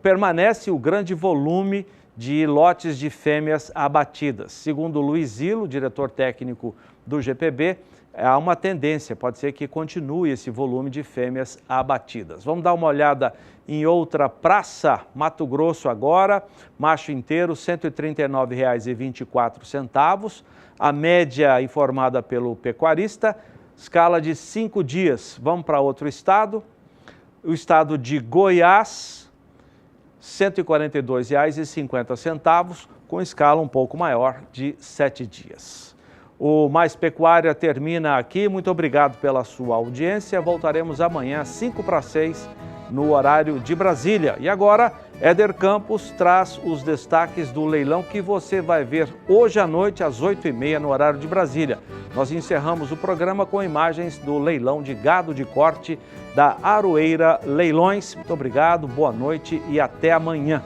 Permanece o grande volume de lotes de fêmeas abatidas. Segundo Luiz Ilo, diretor técnico do GPB, há uma tendência, pode ser que continue esse volume de fêmeas abatidas. Vamos dar uma olhada em outra praça, Mato Grosso agora, macho inteiro, R$ 139,24. A média informada pelo pecuarista, escala de 5 dias. Vamos para outro estado, o estado de Goiás, R$ 142,50, com escala um pouco maior de 7 dias. O Mais Pecuária termina aqui. Muito obrigado pela sua audiência. Voltaremos amanhã às 5:45 no horário de Brasília. E agora, Éder Campos traz os destaques do leilão que você vai ver hoje à noite às 8:30 no horário de Brasília. Nós encerramos o programa com imagens do leilão de gado de corte da Aroeira Leilões. Muito obrigado, boa noite e até amanhã.